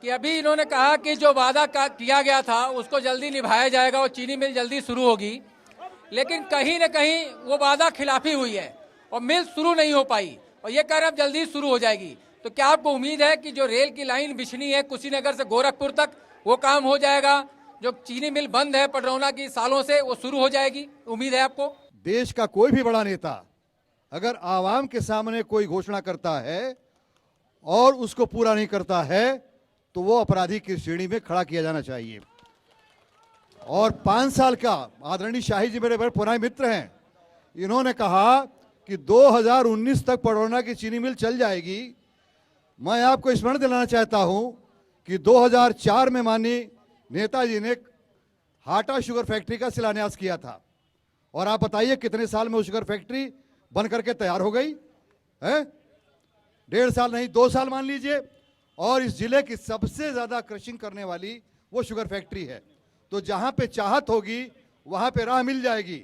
कि अभी इन्होंने कहा कि जो वादा किया गया था उसको जल्दी निभाया जाएगा और चीनी मिल जल्दी शुरू होगी, लेकिन कहीं न कहीं वो वादा खिलाफी हुई है और मिल शुरू नहीं हो पाई, और ये कह रहे अब जल्दी शुरू हो जाएगी। तो क्या आपको उम्मीद है कि जो रेल की लाइन बिछनी है कुशीनगर से गोरखपुर तक वो काम हो जाएगा? जो चीनी मिल बंद है पडरौना की सालों से वो शुरू हो जाएगी, उम्मीद है आपको? देश का कोई भी बड़ा नेता अगर आवाम के सामने कोई घोषणा करता है और उसको पूरा नहीं करता है तो वो अपराधी की श्रेणी में खड़ा किया जाना चाहिए। और 5 साल का आदरणीय शाही जी मेरे बड़े पुराने मित्र हैं, इन्होंने कहा कि 2019 तक पडरौना की चीनी मिल चल जाएगी। मैं आपको स्मरण दिलाना चाहता हूं कि 2004 में माननीय नेताजी ने हाटा शुगर फैक्ट्री का शिलान्यास किया था, और आप बताइए कितने साल में वो शुगर फैक्ट्री बन करके तैयार हो गई है? 1.5 साल नहीं, 2 साल मान लीजिए। और इस जिले की सबसे ज्यादा क्रशिंग करने वाली वो शुगर फैक्ट्री है। तो जहां पे चाहत होगी वहां पे राह मिल जाएगी।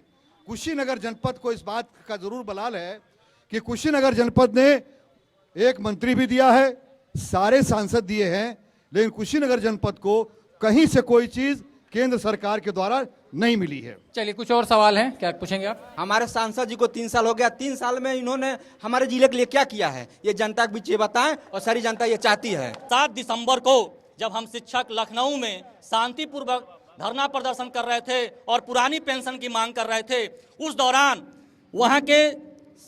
कुशीनगर जनपद को इस बात का जरूर बलाल है कि कुशीनगर जनपद ने एक मंत्री भी दिया है, सारे सांसद दिए हैं, लेकिन कुशीनगर जनपद को कहीं से कोई चीज केंद्र सरकार के द्वारा नहीं मिली है। चलिए कुछ और सवाल हैं, क्या पूछेंगे आप? हमारे सांसद जी को 3 साल हो गया, 3 साल में इन्होंने हमारे जिले के लिए क्या किया है ये जनता के बीच ये बताएं, और सारी जनता ये चाहती है। 7 दिसंबर को जब हम शिक्षक लखनऊ में शांतिपूर्वक धरना प्रदर्शन कर रहे थे और पुरानी पेंशन की मांग कर रहे थे, उस दौरान वहां के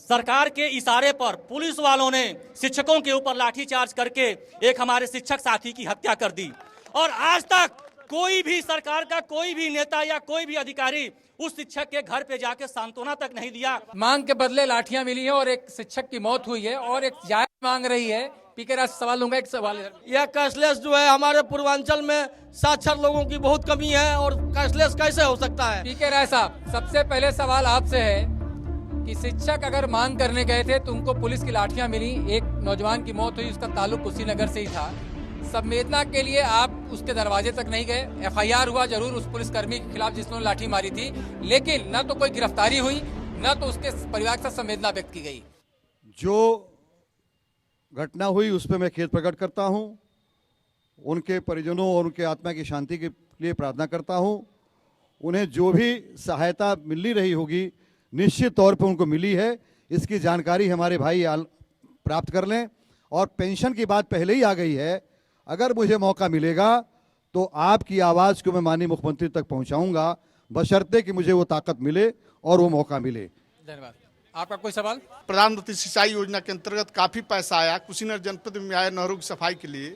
सरकार के इशारे पर पुलिस वालों ने शिक्षकों के ऊपर लाठीचार्ज करके एक हमारे शिक्षक साथी की हत्या कर दी, और आज तक कोई भी सरकार का कोई भी नेता या कोई भी अधिकारी उस शिक्षक के घर पे जाके सांत्वना तक नहीं दिया। मांग के बदले लाठियां मिली हैं और एक शिक्षक की मौत हुई है और एक जायज मांग रही है। पीके राज सवाल लूंगा, एक सवाल है। यह कैशलेस जो है हमारे पूर्वांचल में साक्षर लोगों की बहुत कमी है, और कैशलेस कैसे हो सकता है? पीके राय साहब, सबसे पहले सवाल आपसे है कि शिक्षक अगर मांग करने गए थे तो उनको पुलिस की लाठियां मिली, एक नौजवान की मौत हुई, उसका ताल्लुक कुशीनगर से ही था। संवेदना के लिए आप उसके दरवाजे तक नहीं गए, एफआईआर हुआ जरूर उस पुलिसकर्मी के खिलाफ जिसने लाठी मारी थी, लेकिन न तो कोई गिरफ्तारी हुई न तो उसके परिवार के साथ संवेदना व्यक्त की गई। जो घटना हुई उस पर मैं खेद प्रकट करता हूं, उनके परिजनों और उनके आत्मा की शांति के लिए प्रार्थना करता हूं। उन्हें जो भी सहायता मिल रही होगी निश्चित तौर पर उनको मिली है, इसकी जानकारी हमारे भाई प्राप्त कर लें। और पेंशन की बात पहले ही आ गई है, अगर मुझे मौका मिलेगा तो आपकी आवाज़ को मैं माननीय मुख्यमंत्री तक पहुंचाऊंगा, बशर्ते कि मुझे वो ताकत मिले और वो मौका मिले। धन्यवाद। आपका कोई सवाल? प्रधानमंत्री सिंचाई योजना के अंतर्गत काफी पैसा आया, कुशीनगर जनपद में आया नहरों की सफाई के लिए।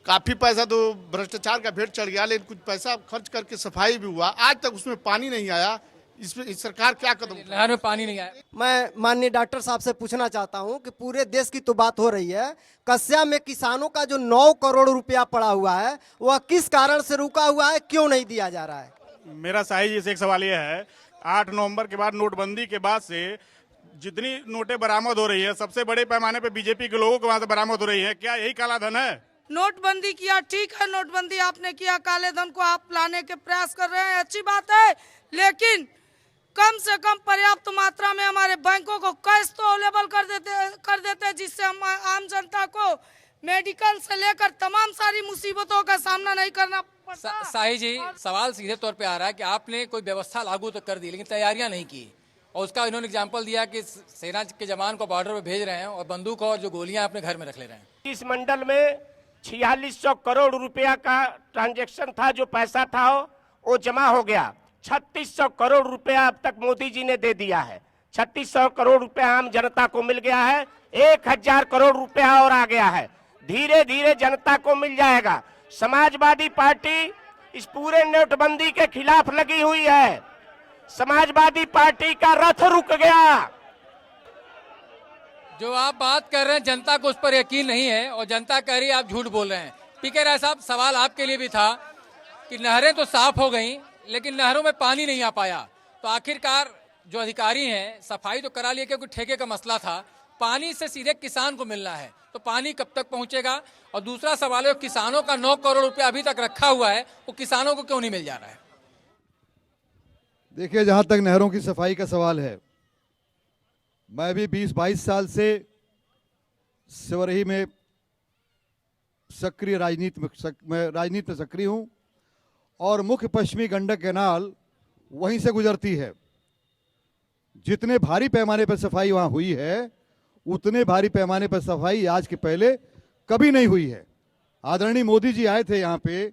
काफी पैसा तो भ्रष्टाचार का भेंट चढ़ गया, लेकिन कुछ पैसा खर्च करके सफाई भी हुआ, आज तक उसमें पानी नहीं आया। इसमें सरकार क्या कदम? नहर में पानी नहीं आया। मैं माननीय डॉक्टर साहब से पूछना चाहता हूं कि पूरे देश की तो बात हो रही है, कस्या में किसानों का जो 9 करोड़ रुपया पड़ा हुआ है वह किस कारण से रुका हुआ है, क्यों नहीं दिया जा रहा है? मेरा शाही जी से एक सवाल यह है, 8 नवंबर के बाद नोटबंदी के बाद से जितनी नोटें बरामद हो रही है सबसे बड़े पैमाने पे बीजेपी के लोगों के वहां से बरामद हो रही है, क्या यही काला धन है? नोटबंदी किया, ठीक है नोटबंदी आपने किया, काले धन को आप लाने के प्रयास कर रहे हैं, अच्छी बात है, लेकिन कम से कम पर्याप्त मात्रा में हमारे बैंकों को कैश तो अवेलेबल कर देते जिससे हम आम जनता को मेडिकल से लेकर तमाम सारी मुसीबतों का सामना नहीं करना पड़ता। शाही जी, सवाल सीधे तौर पे आ रहा है कि आपने कोई व्यवस्था लागू तो कर दी लेकिन तैयारियां नहीं की, और उसका इन्होंने एग्जाम्पल दिया कि सेना के जवान को बॉर्डर पे भेज रहे हैं और बंदूक और जो गोलियां अपने घर में रख ले रहे हैं। इस मंडल में 4600 करोड़ रुपया का ट्रांजैक्शन था, जो पैसा था वो जमा हो गया। 3600 करोड़ रुपया अब तक मोदी जी ने दे दिया है। 3600 करोड़ रुपया आम जनता को मिल गया है। 1000 करोड़ रुपया और आ गया है, धीरे धीरे जनता को मिल जाएगा। समाजवादी पार्टी इस पूरे नोटबंदी के खिलाफ लगी हुई है। समाजवादी पार्टी का रथ रुक गया। जो आप बात कर रहे हैं जनता को उस पर यकीन नहीं है और जनता कह रही है आप झूठ बोल रहे हैं। पीके राय साहब, सवाल आपके लिए भी था कि नहरें तो साफ हो गई लेकिन नहरों में पानी नहीं आ पाया, तो आखिरकार जो अधिकारी हैं सफाई तो करा लिए क्योंकि ठेके का मसला था, पानी से सीधे किसान को मिलना है, तो पानी कब तक पहुंचेगा? और दूसरा सवाल है किसानों का 9 करोड़ रुपया अभी तक रखा हुआ है, वो किसानों को क्यों नहीं मिल जा रहा है? देखिए, जहां तक नहरों की सफाई का सवाल है, मैं भी 20-22 साल से सिवरही में सक्रिय राजनीति में सक्रिय हूं और मुख्य पश्चिमी गंडक कैनाल वहीं से गुजरती है। जितने भारी पैमाने पर सफाई वहां हुई है उतने भारी पैमाने पर सफाई आज के पहले कभी नहीं हुई है। आदरणीय मोदी जी आए थे यहाँ पे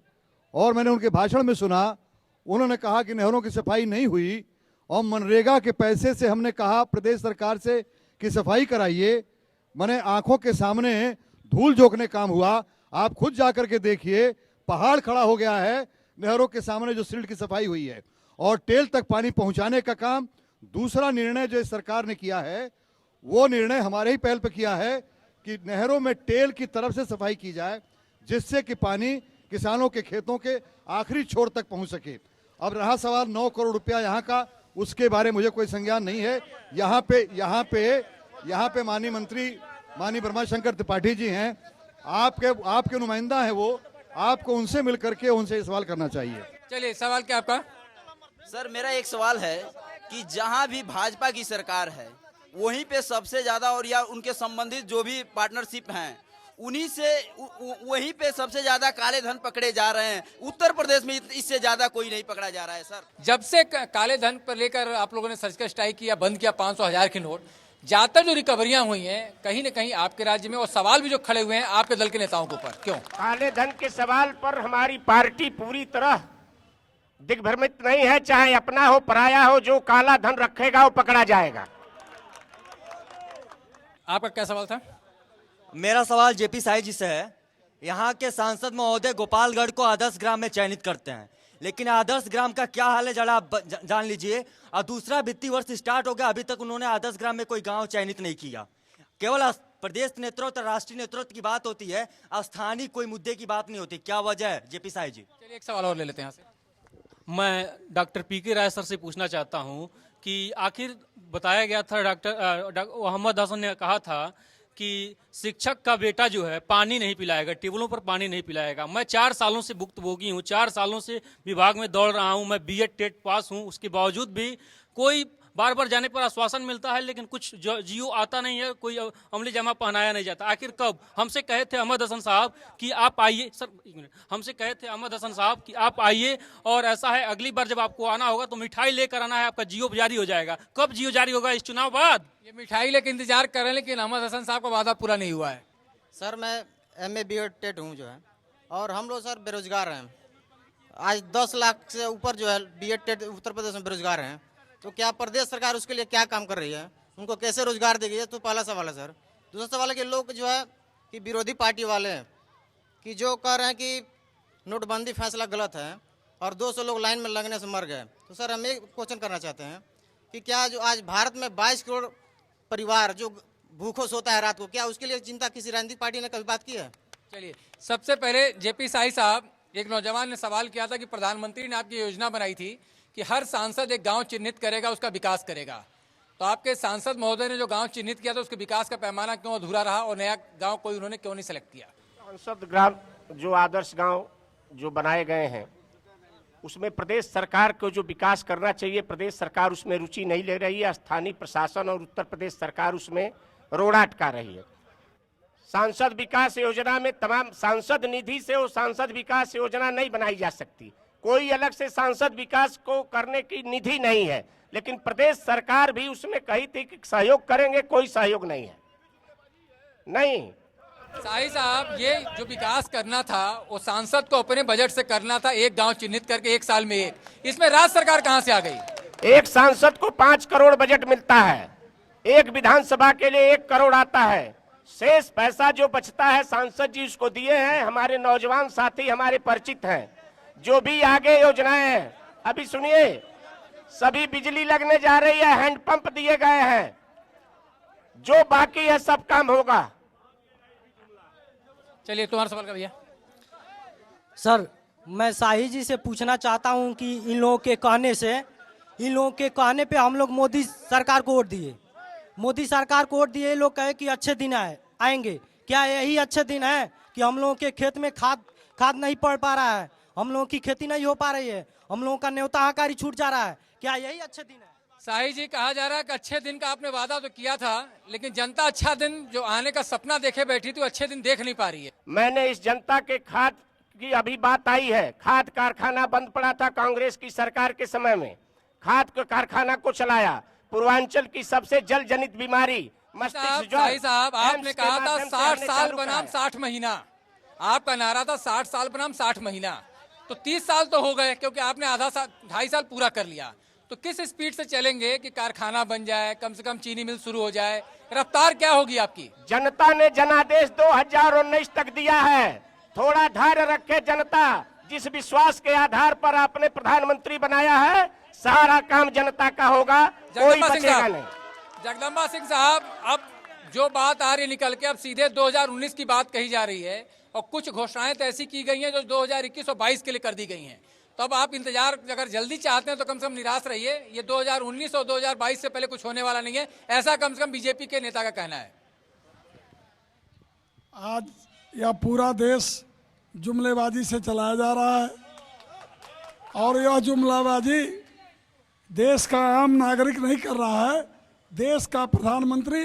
और मैंने उनके भाषण में सुना, उन्होंने कहा कि नहरों की सफाई नहीं हुई और मनरेगा के पैसे से हमने कहा प्रदेश सरकार से कि सफाई कराइए। मैंने आंखों के सामने धूल झोंकने काम हुआ। आप खुद जाकर के देखिए, पहाड़ खड़ा हो गया है नहरों के सामने जो सिल्ट की सफाई हुई है और टेल तक पानी पहुंचाने का काम। दूसरा निर्णय जो इस सरकार ने किया है वो निर्णय हमारे ही पहल पर किया है कि नहरों में टेल की तरफ से सफाई की जाए जिससे कि पानी किसानों के खेतों के आखिरी छोर तक पहुंच सके। अब रहा सवाल 9 करोड़ रुपया यहाँ का, उसके बारे में मुझे कोई संज्ञान नहीं है। यहाँ पे माननीय मंत्री माननीय ब्रह्माशंकर त्रिपाठी जी हैं, आपके नुमाइंदा हैं, वो आपको उनसे मिल करके उनसे सवाल करना चाहिए। चलिए, सवाल क्या आपका? सर, मेरा एक सवाल है कि जहां भी भाजपा की सरकार है वहीं पे सबसे ज्यादा और या उनके संबंधित जो भी पार्टनरशिप हैं उन्हीं से वहीं पे सबसे ज्यादा काले धन पकड़े जा रहे हैं। उत्तर प्रदेश में इससे ज्यादा कोई नहीं पकड़ा जा रहा है। सर, जब से काले धन पर लेकर आप लोगों ने सर्जिकल स्ट्राइक किया, बंद किया 500,000 के नोट, ज्यादातर जो रिकवरियां हुई हैं कहीं न कहीं आपके राज्य में, और सवाल भी जो खड़े हुए हैं आपके दल के नेताओं के ऊपर, क्यों? काले धन के सवाल पर हमारी पार्टी पूरी तरह दिग्भ्रमित नहीं है। चाहे अपना हो पराया हो, जो काला धन रखेगा वो पकड़ा जाएगा। आपका क्या सवाल था? मेरा सवाल जेपी साई जी से है। यहाँ के सांसद महोदय गोपालगढ़ को आदर्श ग्राम में चयनित करते हैं, लेकिन आदर्श ग्राम का क्या हाल है जरा आप जान लीजिए। और दूसरा वित्तीय वर्ष स्टार्ट हो गया, अभी तक उन्होंने आदर्श ग्राम में कोई गांव चयनित नहीं किया। केवल प्रदेश नेतृत्व, राष्ट्रीय नेतृत्व की बात होती है, स्थानीय कोई मुद्दे की बात नहीं होती। क्या वजह है जेपी साई जी? चलिए, एक सवाल और ले लेते हैं यहाँ से। मैं डॉक्टर पीके राय सर से पूछना चाहता हूं कि आखिर बताया गया था, डॉक्टर मोहम्मद हसन ने कहा था कि शिक्षक का बेटा जो है पानी नहीं पिलाएगा, टेबलों पर पानी नहीं पिलाएगा। मैं 4 सालों से भुक्तभोगी हूँ, 4 सालों से विभाग में दौड़ रहा हूँ, मैं बीएड टेट पास हूँ, उसके बावजूद भी कोई बार बार जाने पर आश्वासन मिलता है लेकिन कुछ जियो आता नहीं है, कोई अमली जमा पहनाया नहीं जाता। आखिर कब? हमसे कहे थे अहमद हसन साहब कि आप आइए, सर एक मिनट, हमसे कहे थे अहमद हसन साहब कि आप आइए और ऐसा है अगली बार जब आपको आना होगा तो मिठाई लेकर आना है, आपका जियो जारी हो जाएगा। कब जियो जारी होगा? इस चुनाव बाद। ये मिठाई लेकर इंतजार कर रहे हैं लेकिन अहमद हसन साहब का वादा पूरा नहीं हुआ है। सर, मैं MA BEd टेट हूँ जो है, और हम लोग सर बेरोजगार हैं। आज 10 लाख से ऊपर जो है BEd टेट उत्तर प्रदेश में बेरोजगार हैं, तो क्या प्रदेश सरकार उसके लिए क्या काम कर रही है? उनको कैसे रोजगार देगी? ये तो पहला सवाल है सर। दूसरा सवाल है कि लोग जो है कि विरोधी पार्टी वाले हैं कि जो कह रहे हैं कि नोटबंदी फैसला गलत है और 200 लोग लाइन में लगने से मर गए। तो सर, हम एक क्वेश्चन करना चाहते हैं कि क्या जो आज भारत में 22 करोड़ परिवार जो भूखों सोता है रात को, क्या उसके लिए चिंता किसी राजनीतिक पार्टी ने कभी बात की है? चलिए, सबसे पहले जेपी साई साहब, एक नौजवान ने सवाल किया था कि प्रधानमंत्री ने आपकी योजना बनाई थी कि हर सांसद एक गांव चिन्हित करेगा, उसका विकास करेगा। तो आपके सांसद महोदय ने जो गांव चिन्हित किया था उसके विकास का पैमाना क्यों अधूरा रहा और नया गांव कोई उन्होंने क्यों नहीं सेलेक्ट किया? सांसद ग्राम जो आदर्श गांव जो बनाए गए हैं उसमें प्रदेश सरकार को जो विकास करना चाहिए, प्रदेश सरकार उसमें रुचि नहीं ले रही है। स्थानीय प्रशासन और उत्तर प्रदेश सरकार उसमें रोड़ा अटका रही है। सांसद विकास योजना में तमाम सांसद निधि से वो सांसद विकास योजना नहीं बनाई जा सकती। कोई अलग से सांसद विकास को करने की निधि नहीं है, लेकिन प्रदेश सरकार भी उसमें कही थी कि सहयोग करेंगे, कोई सहयोग नहीं है। नहीं शाही साहब, ये जो विकास करना था वो सांसद को अपने बजट से करना था, एक गांव चिन्हित करके 1 साल में एक। इसमें राज्य सरकार कहां से आ गई? एक सांसद को 5 करोड़ बजट मिलता है, एक विधानसभा के लिए 1 करोड़ आता है। शेष पैसा जो बचता है सांसद जी उसको दिए हैं। हमारे नौजवान साथी हमारे परिचित हैं, जो भी आगे योजनाएं हैं, अभी सुनिए, सभी बिजली लगने जा रही है, हैंडपंप दिए गए हैं, जो बाकी है सब काम होगा। चलिए तुम्हारा सवाल का भैया। सर, मैं शाही जी से पूछना चाहता हूं कि इन लोगों के कहने पे हम लोग मोदी सरकार को वोट दिए, मोदी सरकार को वोट दिए, लोग कहे कि अच्छे दिन आएंगे। क्या यही अच्छे दिन है कि हम लोगों के खेत में खाद नहीं पड़ पा रहा है, हम लोगों की खेती नहीं हो पा रही है, हम लोगों का न्योता हकारी छूट जा रहा है? क्या यही अच्छे दिन है? शाही जी, कहा जा रहा है कि अच्छे दिन का आपने वादा तो किया था, लेकिन जनता अच्छा दिन जो आने का सपना देखे बैठी थी, अच्छे दिन देख नहीं पा रही है। मैंने इस जनता के खाद की अभी बात आई है, खाद कारखाना बंद पड़ा था कांग्रेस की सरकार के समय में, खाद के कारखाना को चलाया। पूर्वांचल की सबसे जल जनित बीमारी मस्तिष्क ज्वर, शाही साहब, आपने कहा था 60 साल बनाम 60 महीना, आपका नारा था 60 साल बनाम 60 महीना, तो 30 साल तो हो गए, क्योंकि आपने आधा साल 2.5 साल पूरा कर लिया। तो किस स्पीड से चलेंगे कि कारखाना बन जाए, कम से कम चीनी मिल शुरू हो जाए? रफ्तार क्या होगी आपकी? जनता ने जनादेश 2019 तक दिया है, थोड़ा धैर्य रखे जनता। जिस विश्वास के आधार पर आपने प्रधानमंत्री बनाया है, सारा काम जनता का होगा, कोई बचेगा नहीं। जगदम्बा सिंह साहब, अब जो बात आ रही निकल के, अब सीधे 2019 की बात कही जा रही है, और कुछ घोषणाएं तो ऐसी की गई हैं जो 2021 और 22 के लिए कर दी गई हैं। तो अब आप इंतजार अगर जल्दी चाहते हैं तो कम से कम निराश रहिए, ये 2019 और 2022 से पहले कुछ होने वाला नहीं है, ऐसा कम से कम बीजेपी के नेता का कहना है। आज यह पूरा देश जुमलेबाजी से चलाया जा रहा है, और यह जुमलाबाजी देश का आम नागरिक नहीं कर रहा है, देश का प्रधानमंत्री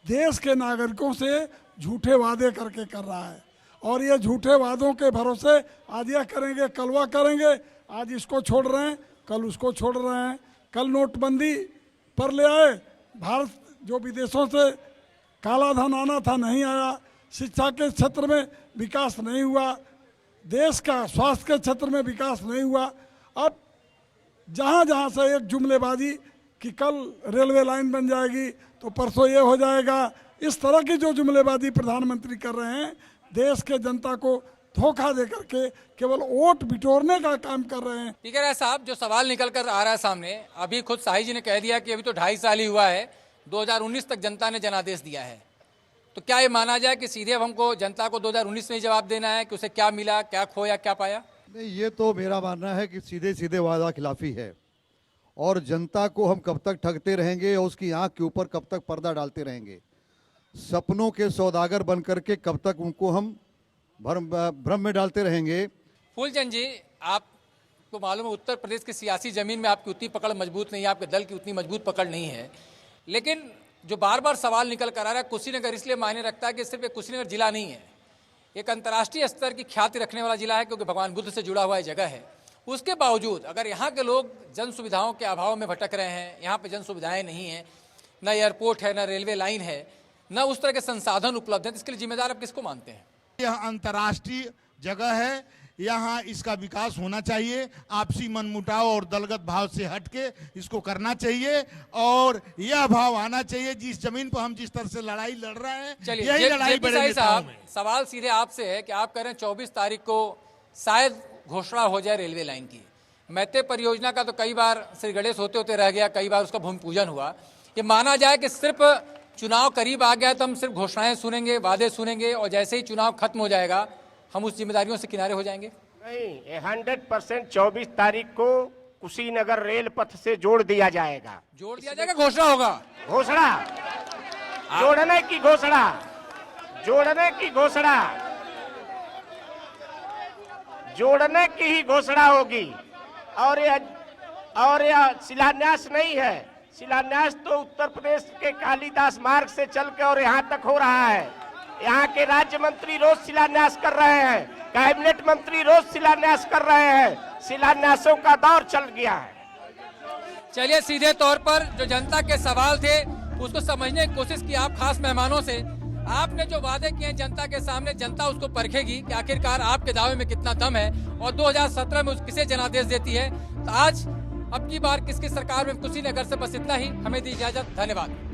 देश के नागरिकों से झूठे वादे करके कर रहा है। और ये झूठे वादों के भरोसे आज यह करेंगे, कल वह करेंगे, आज इसको छोड़ रहे हैं, कल उसको छोड़ रहे हैं। कल नोटबंदी पर ले आए, भारत जो विदेशों से काला धन आना था नहीं आया, शिक्षा के क्षेत्र में विकास नहीं हुआ, देश का स्वास्थ्य के क्षेत्र में विकास नहीं हुआ। अब जहाँ जहाँ से एक जुमलेबाजी कि कल रेलवे लाइन बन जाएगी तो परसों ये हो जाएगा, इस तरह की जो जुमलेबाजी प्रधानमंत्री कर रहे हैं, देश के जनता को धोखा दे करके केवल वोट बिटोरने का काम कर रहे हैं। ठीक है साहब, जो सवाल निकल कर आ रहा है सामने, अभी खुद शाही जी ने कह दिया कि अभी तो 2.5 साल ही हुआ है, 2019 तक जनता ने जनादेश दिया है। तो क्या ये माना जाए कि सीधे अब हमको जनता को 2019 में ही जवाब देना है कि उसे क्या मिला, क्या खोया, क्या पाया? नहीं, ये तो मेरा मानना है कि सीधे सीधे वादा खिलाफी है, और जनता को हम कब तक ठगते रहेंगे और उसकी आंख के ऊपर कब तक पर्दा डालते रहेंगे? सपनों के सौदागर बन करके कब तक उनको हम भ्रम में डालते रहेंगे? फूलचंद जी, आपको मालूम है उत्तर प्रदेश की सियासी जमीन में आपकी उतनी पकड़ मजबूत नहीं है, आपके दल की उतनी मजबूत पकड़ नहीं है, लेकिन जो बार बार सवाल निकल कर आ रहा है, कुशीनगर इसलिए मायने रखता है कि सिर्फ एक कुशीनगर जिला नहीं है, एक अंतर्राष्ट्रीय स्तर की ख्याति रखने वाला जिला है, क्योंकि भगवान बुद्ध से जुड़ा हुआ ये जगह है। उसके बावजूद अगर यहाँ के लोग जन सुविधाओं के अभाव में भटक रहे हैं, यहाँ पे जन सुविधाएं नहीं हैं, न एयरपोर्ट है, न रेलवे लाइन है, न उस तरह के संसाधन उपलब्ध हैं, तो इसके लिए जिम्मेदार आप किसको मानते हैं? यह अंतर्राष्ट्रीय जगह है, यहाँ इसका विकास होना चाहिए, आपसी मनमुटाव और दलगत भाव से हटके इसको करना चाहिए, और यह भाव आना चाहिए जिस जमीन पर हम जिस तरह से लड़ाई लड़ रहे हैं, यही लड़ाई बड़े नेताओं में। सवाल सीधे आपसे है कि आप कह रहे हैं 24 तारीख को शायद घोषणा हो जाए रेलवे लाइन की। मैते परियोजना का तो कई बार श्री गणेश होते होते रह गया, कई बार उसका भूमि पूजन हुआ। ये माना जाए कि सिर्फ चुनाव करीब आ गया तो हम सिर्फ घोषणाएं सुनेंगे, वादे सुनेंगे, और जैसे ही चुनाव खत्म हो जाएगा हम उस जिम्मेदारियों से किनारे हो जाएंगे? नहीं, 100% 24 तारीख को कुशीनगर रेल पथ से जोड़ दिया जाएगा। जोड़ दिया जाएगा, घोषणा होगा? घोषणा, जोड़ने की घोषणा, जोड़ने की घोषणा। जोड़ने की ही घोषणा होगी। और यह शिलान्यास नहीं है। शिलान्यास तो उत्तर प्रदेश के कालिदास मार्ग से चल के और यहाँ तक हो रहा है। यहाँ के राज्य मंत्री रोज शिलान्यास कर रहे हैं, कैबिनेट मंत्री रोज शिलान्यास कर रहे हैं। शिलान्यासों का दौर चल गया है। चलिए सीधे तौर पर जो जनता के सवाल थे उसको समझने की कोशिश की आप खास मेहमानों से। आपने जो वादे किए हैं जनता के सामने, जनता उसको परखेगी कि आखिरकार आपके दावे में कितना दम है और 2017 में किसे जनादेश देती है। तो आज अब की बार किसकी सरकार में खुशी नगर से बस इतना ही। हमें दी इजाजत, धन्यवाद।